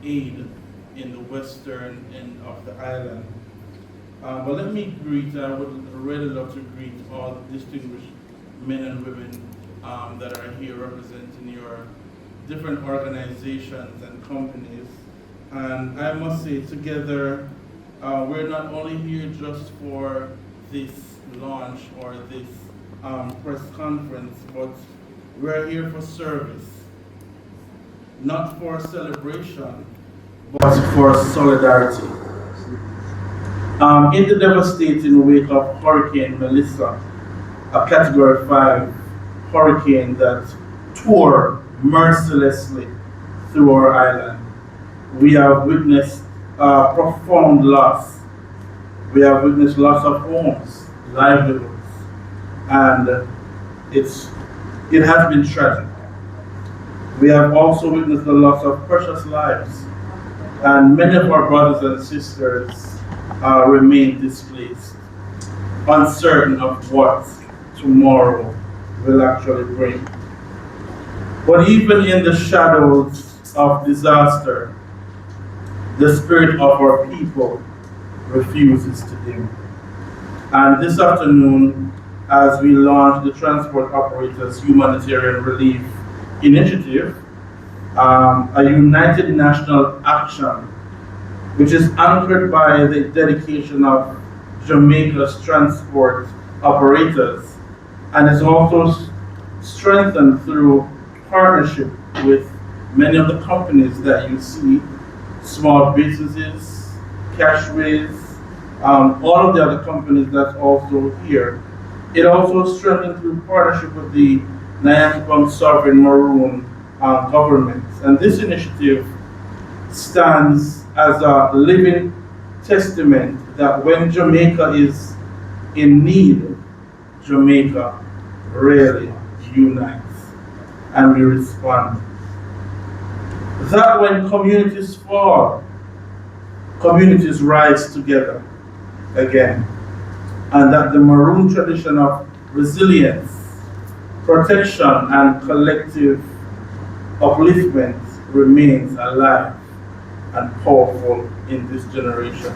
aid in the western end of the island. But let me greet, I would really love to greet all the distinguished men and women that are here representing your different organizations and companies. And I must say, together, we're not only here just for this launch or this press conference, but we're here for service. Not for celebration, but for solidarity. In the devastating wake of Hurricane Melissa, a Category 5 hurricane that tore mercilessly through our island, we have witnessed profound loss. We have witnessed loss of homes, livelihoods, and it has been tragic. We have also witnessed the loss of precious lives, and many of our brothers and sisters remain displaced, uncertain of what tomorrow will actually bring. But even in the shadows of disaster, the spirit of our people refuses to dim. And this afternoon, as we launch the Transport Operators Humanitarian Relief Initiative, a united national action which is anchored by the dedication of Jamaica's transport operators and is also strengthened through partnership with many of the companies that you see, small businesses, cashways, all of the other companies that's also here. It also strengthened through partnership with the Nyantipan Sovereign Maroon government. And this initiative stands as a living testament that when Jamaica is in need, Jamaica really unites and we respond. That when communities fall, communities rise together again. And that the Maroon tradition of resilience, protection, and collective upliftment remains alive and powerful in this generation.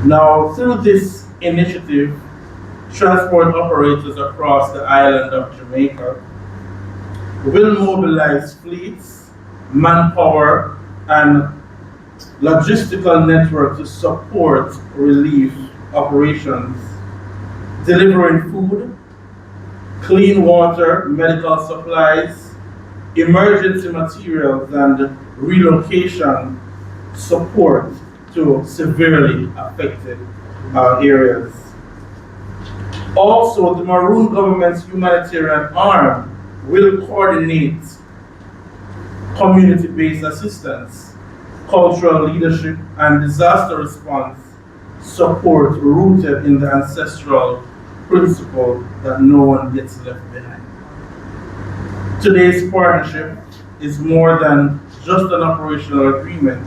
Now, through this initiative, transport operators across the island of Jamaica will mobilize fleets, manpower, and logistical network to support relief operations, delivering food, clean water, medical supplies, emergency materials, and relocation support to severely affected areas. Also, the Maroon government's humanitarian arm will coordinate community-based assistance, cultural leadership, and disaster response support rooted in the ancestral principle that no one gets left behind. Today's partnership is more than just an operational agreement.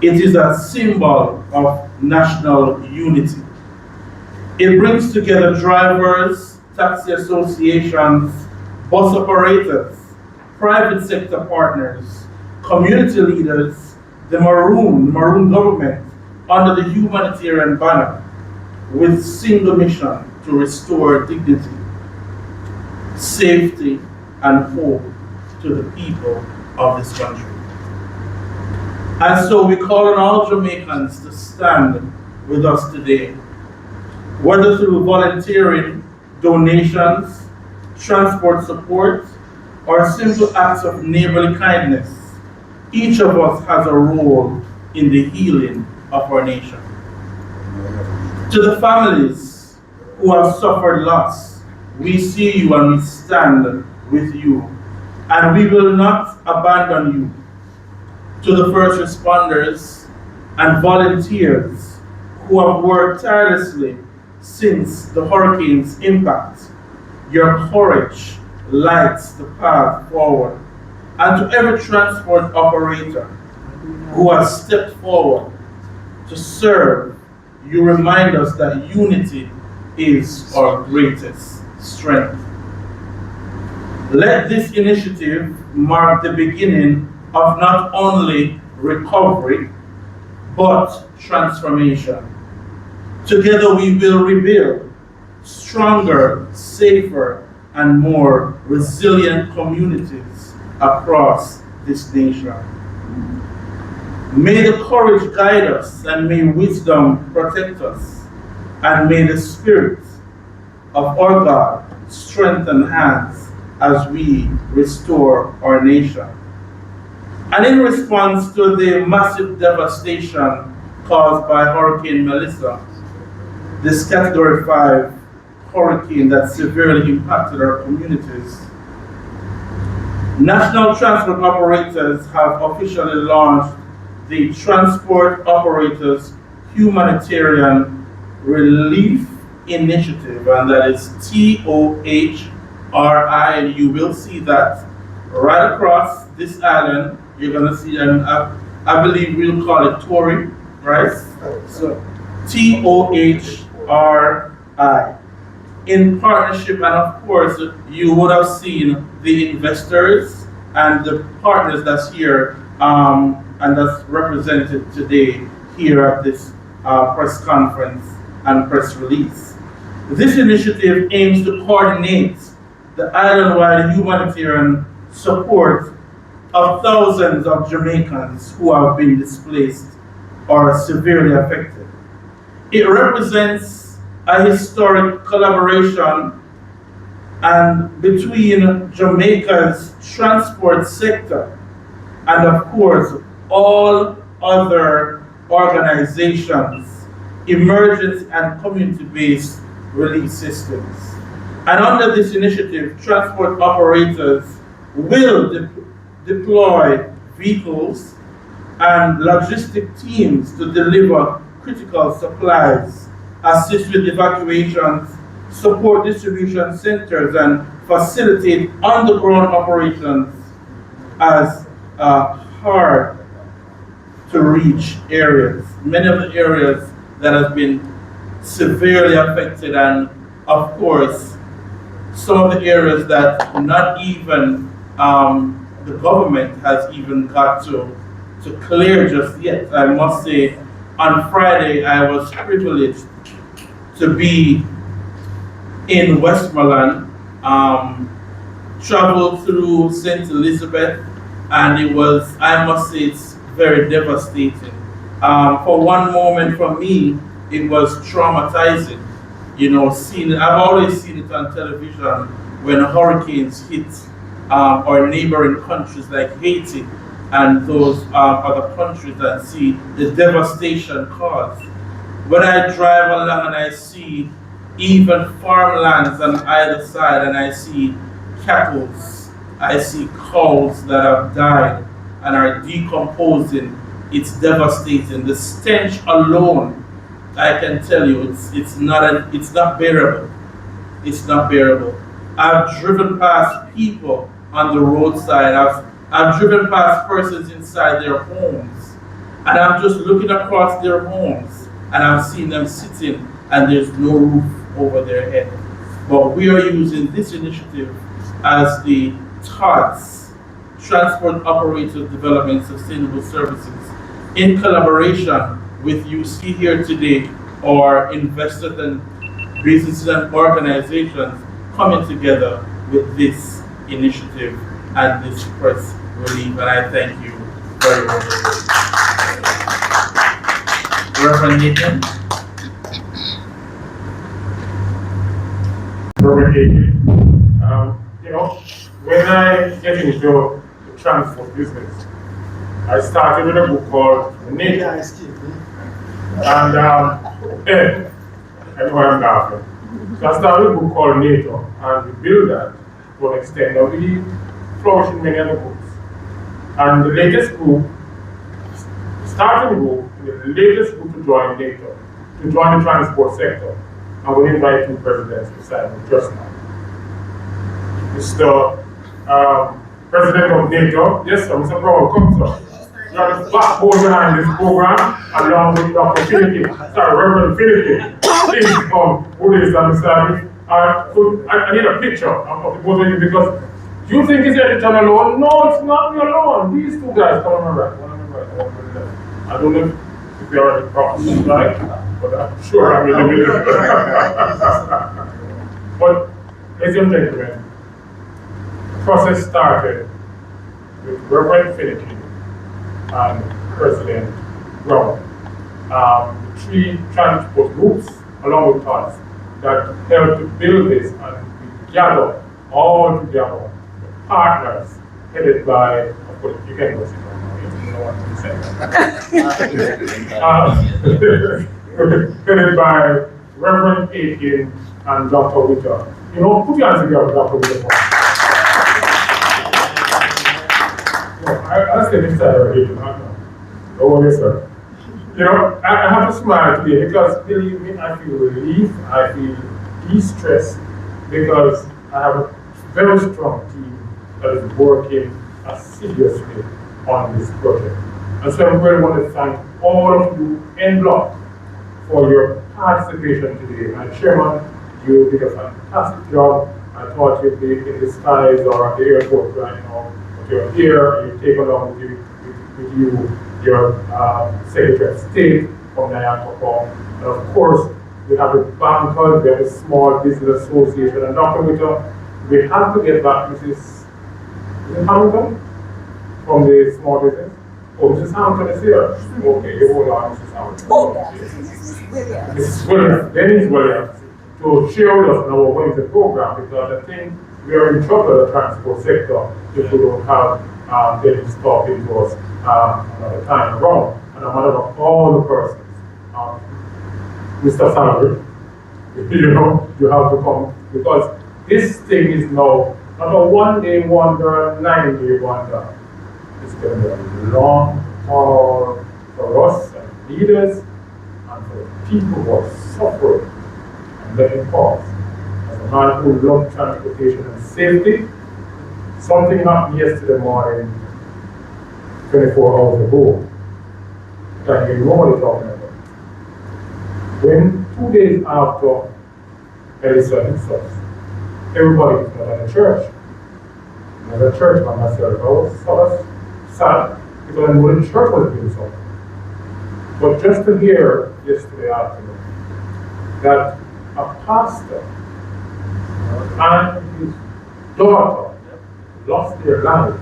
It is a symbol of national unity. It brings together drivers, taxi associations, bus operators, private sector partners, community leaders, the Maroon government under the humanitarian banner with single mission to restore dignity, safety, and hope to the people of this country. And so we call on all Jamaicans to stand with us today, whether through volunteering, donations, transport support, or simple acts of neighborly kindness. Each of us has a role in the healing of our nation. To the families who have suffered loss, we see you and we stand with you, and we will not abandon you. To the first responders and volunteers who have worked tirelessly since the hurricane's impact, your courage lights the path forward. And to every transport operator who has stepped forward to serve, you remind us that unity is our greatest strength. Let this initiative mark the beginning of not only recovery, but transformation. Together we will rebuild stronger, safer, and more resilient communities across this nation. May the courage guide us, and may wisdom protect us, and may the Spirit of our God strengthen hands as we restore our nation. And in response to the massive devastation caused by Hurricane Melissa, this Category 5 hurricane that severely impacted our communities, national transport operators have officially launched the Transport Operators Humanitarian Relief Initiative, and that is TOHRI, and you will see that right across this island. You're going to see, and I believe we'll call it Tory, right? So TOHRI. In partnership, and of course, you would have seen the investors and the partners that's here and that's represented today here at this press conference and press release. This initiative aims to coordinate the island-wide humanitarian support of thousands of Jamaicans who have been displaced or severely affected. It represents a historic collaboration and between Jamaica's transport sector and, of course, all other organizations, emergency and community-based relief systems. And under this initiative, transport operators will deploy vehicles and logistic teams to deliver critical supplies, assist with evacuations, support distribution centers, and facilitate underground operations as hard to reach areas. Many of the areas that have been severely affected, and of course, some of the areas that not even the government has even got to clear just yet. I must say, on Friday, I was privileged to be in Westmoreland, traveled through St. Elizabeth, and it was, I must say, it's very devastating. For one moment for me, it was traumatizing. You know, I've always seen it on television when hurricanes hit our neighboring countries like Haiti and those other countries, and see the devastation caused. When I drive along and I see even farmlands on either side, and I see cattle, I see cows that have died and are decomposing, it's devastating. The stench alone, I can tell you, it's not bearable. It's not bearable. I've driven past people on the roadside. I've driven past persons inside their homes, and I'm just looking across their homes, and I'm seeing them sitting, and there's no roof over their head. But we are using this initiative as the TODS, Transport Operators Development Sustainable Services, in collaboration with you see here today, or investors and businesses and organizations coming together with this initiative and this press relief, and I thank you very much. Reverend Nathan. Reverend Nathan. You know, when I get into the transport business, I started with a book called Nature. And I know I'm laughing. So I started a book called Nature, and we built that to an extent. Now we flourish in many other books. And the latest book, starting book, the latest book to join Nature, to join the transport sector. I'm going to invite two presidents beside me just now. Mr. President of Nature, yes sir, Mr. Brown, come sir. You are the backbone behind this program, along with Dr. Philippi, sorry, Reverend Philippi. Please come, who is on the service, I need a picture of the both of you because you think it's Editon alone. No, it's not me alone. These two guys, come on my right, one on my right, one on my left. I don't know if they are the cross, right? But I'm sure I'm in the middle. But, ladies and gentlemen, the process started with Reverend Finnegan and President Brown. Three transport groups, along with us, that helped to build this, and we gather all together, partners, headed by, of course, you can go sit down, you know what I'm saying. Headed by Reverend Aiken and Dr. Witter. You know, put your hands together, Dr. Witter. I said this side already, don't worry, sir. You know, I have to smile today because, believe me, I feel relief, I feel de-stressed because I have a very strong team that is working assiduously on this project. And so I really want to thank all of you en bloc for your participation today. My chairman, you did a fantastic job. I thought you'd be in the skies or at the airport right now, but you're here and you take along with you your Secretary of State from Niagara. And of course, we have the bankers, we have the Small Business Association, and Dr. Witter, we have to get back Mrs. Hamilton from the small business. Oh, Mrs. Hamilton is here. Okay, you hold on, Mrs. Hamilton. Mrs. Williams, Dennis Williams, to share with us on our Wednesday program because I think we are in trouble in the transport sector if we don't have Dennis talking to us another time around. And I'm of all the persons. Mr. Salary, you know, you have to come because this thing is now not a one-day wonder, 9-day wonder. It's going to be a long haul for us and leaders and for the people who are suffering. And let me pause. As a man who loves transportation and safety, something happened yesterday morning, 24 hours ago. That you know what you're talking about. When 2 days after Elisa hits us, everybody is not at the church. As a church by myself, I was sort of sad because I knew the church was doing something. But just to hear yesterday afternoon that a pastor and his daughter lost their life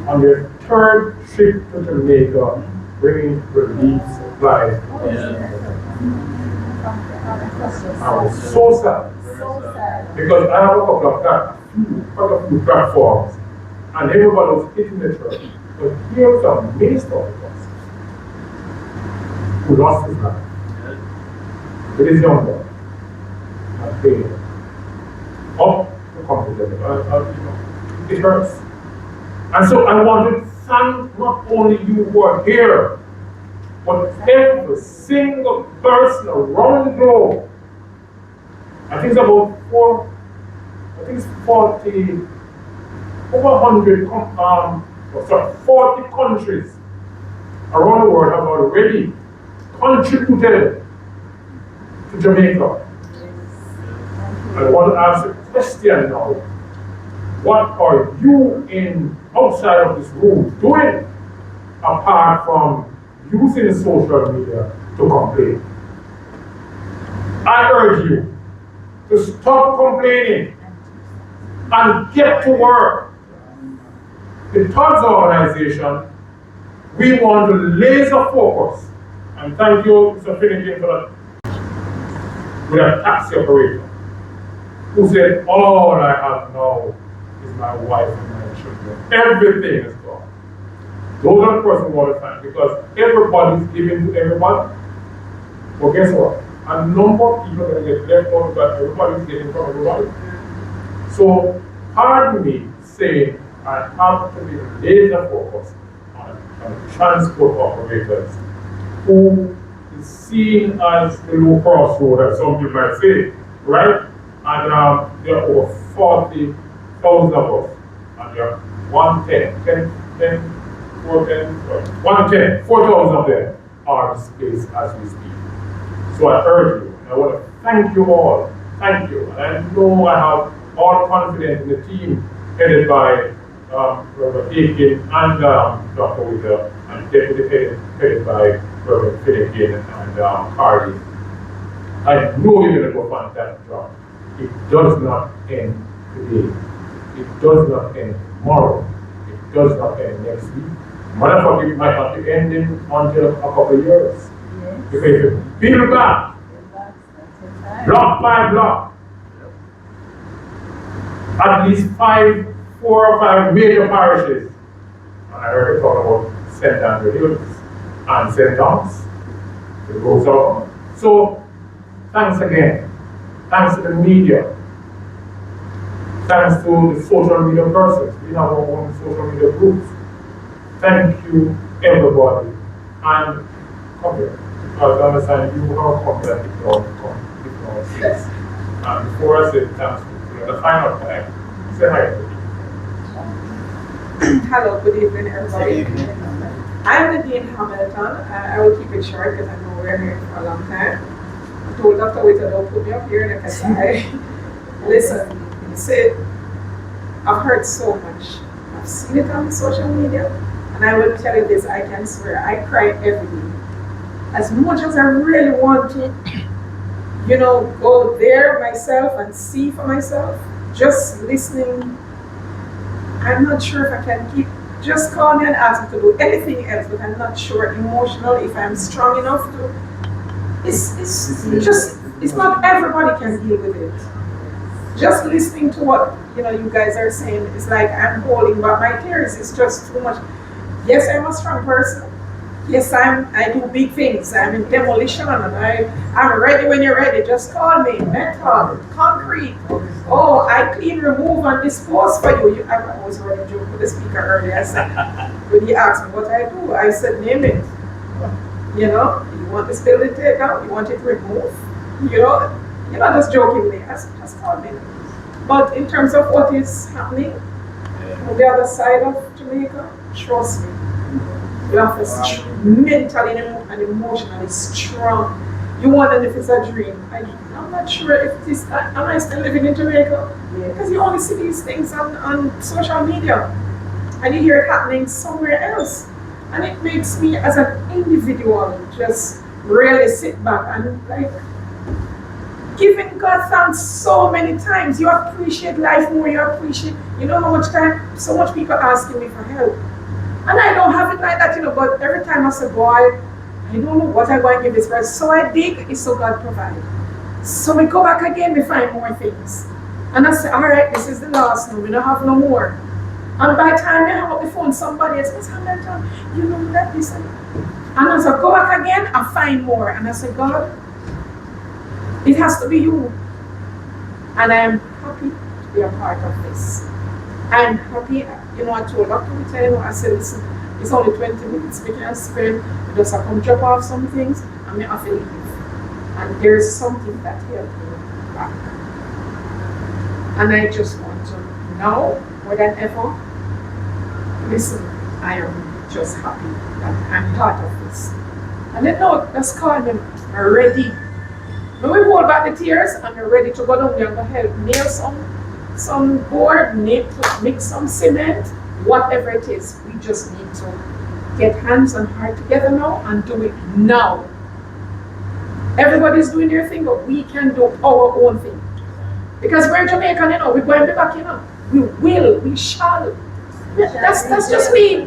on their third trip to Jamaica, bringing relief supplies. I was so sad because I have a couple of quite a few platforms, and everybody was hitting the church. But here was a minister of us who lost his life with his young boy and failed up to come together. It hurts. And so I want to thank not only you who are here, but every single person around the globe. I think it's about 40, over 100, 40 countries around the world have already contributed to Jamaica. I want to ask a question now. What are you outside of this room doing apart from using social media to complain? I urge you to stop complaining and get to work. The TODS organization, we want to laser focus, and thank you, Mr. Finnegan, for that, with a taxi operator who said, all I have now is my wife and my children. Everything is gone. Those are the person we want to thank because everybody's giving to everybody. But guess what? A number of people are going to get left out, but everybody's getting from everybody. So, pardon me saying I have to be laser focused on transport operators who is seen as the low crossroad, as some people might say, right? And there are over 40,000 of us, and there are 4,000 of them are displaced as we speak. So I urge you, and I want to thank you all thank you. And I know I have all confidence in the team headed by Reverend Aiken and Dr. Witter, and deputy headed by Reverend Finnegan and Hardy. I know you're going to do a fantastic job. It does not end today. It does not end tomorrow. It does not end next week. Matter of fact, it might not be ending until a couple of years. Yes. Because if you build back, block by block, at least 4 or 5 major parishes. And I heard you talk about St. Andrew Hills and St. Thomas. It goes up. So, thanks again. Thanks to the media. Thanks to the social media persons. We have our own social media groups. Thank you, everybody. And come here. Because I understand you have come here if you don't come. If you don't see us. And before I say thanks to the final time, say hi to me. Hello, good evening, everybody. I'm Nadine Hamilton. I will keep it short because I know we're here for a long time. I told Dr. Witter, don't put me up here because listen, see, I've heard so much. I've seen it on social media, and I will tell you this, I can swear, I cry every day. As much as I really want to, go there myself and see for myself, just listening, I'm not sure if I can keep, just call me and ask me to do anything else, but I'm not sure emotionally if I'm strong enough to. It's not everybody can deal with it. Just listening to what you guys are saying, it's like I'm holding back my tears. It's just too much. Yes, I'm a strong person. Yes, I do big things. I'm in demolition and I'm ready when you're ready. Just call me. Metal, concrete. Oh, I clean, remove, and dispose for you. I was running a joke with the speaker earlier. I said, when he asked me what I do, I said, name it. You want this building taken down? You want it removed? Just jokingly. I said, just call me. But in terms of what is happening on the other side of Jamaica, trust me. You have to mentally and emotionally strong. You wonder if it's a dream. I'm not sure if this, am I still living in Jamaica? Because you only see these things on social media. And you hear it happening somewhere else. And it makes me as an individual just really sit back and giving God thanks so many times. You appreciate life more, you appreciate, how much time, so much people asking me for help. And I don't have it like that, but every time I say, boy, I don't know what I'm going to give this person. So I dig, it's so God provide. So we go back again, we find more things. And I say, all right, this is the last one, we don't have no more. And by the time I hang up the phone, somebody else says, that this and as I go back again, I find more. And I say, God, it has to be you. And I am happy to be a part of this. I'm happy, I told Dr. Witter, I said, listen, it's only 20 minutes we can spend. We just have to drop off some things and we have to leave. And there's something that helped me back. And I just want to now, more than ever, listen, I am just happy that I'm part of this. And then no, just call me, I'm ready. When we hold back the tears, I'm ready to go down there and go help nail some board, mix some cement, whatever it is. We just need to get hands and heart together now and do it now. Everybody's doing their thing, but we can do our own thing. Because we're Jamaican, we're going to be back, We will, we shall. That's just we.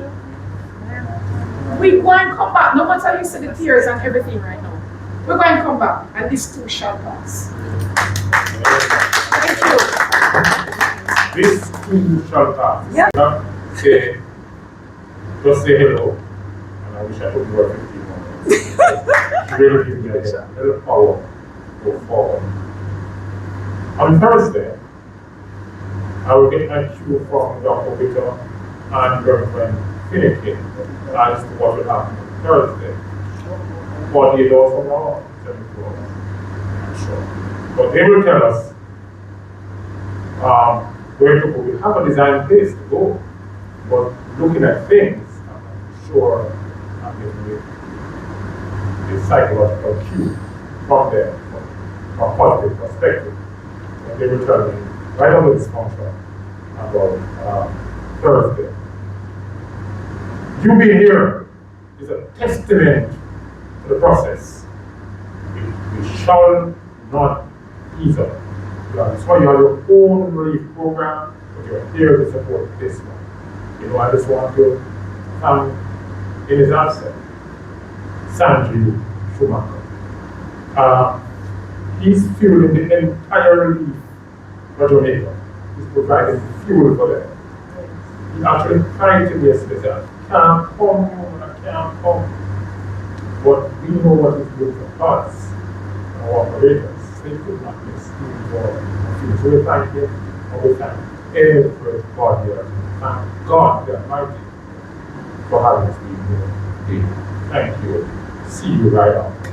We going to come back, no matter how you see the tears and everything right now. We're going to come back, and this too shall pass. Thank you. This too shall pass. Yeah. Just say hello. And I wish I could work with you. Really give me a little power to go forward. On Thursday, I will get a cue from Dr. Witter and Reverend Finnegan as to what will happen on Thursday. 48 hours from now, 72 hours, I'm sure. But they will tell us where to go. We have a design place to go, but looking at things, I'm sure I'm getting a psychological cue from them, from a positive perspective. and they will tell me right over this function about Thursday. You being here is a testament to the process. We shall not ease up. That's why you have your own relief program, but you're here to support this one. You know, I just want to thank, in his absence, Sanji Schumacher. He's fueling the entire relief for Jamaica. He's providing fuel for them. He actually cried to me yesterday, I can't come home, I can't come. But we know what it's doing for us, our operators. So you could not miss him for. So we thank him, and we thank everybody here. Thank God the Almighty for having us be here. Thank you. See you right on.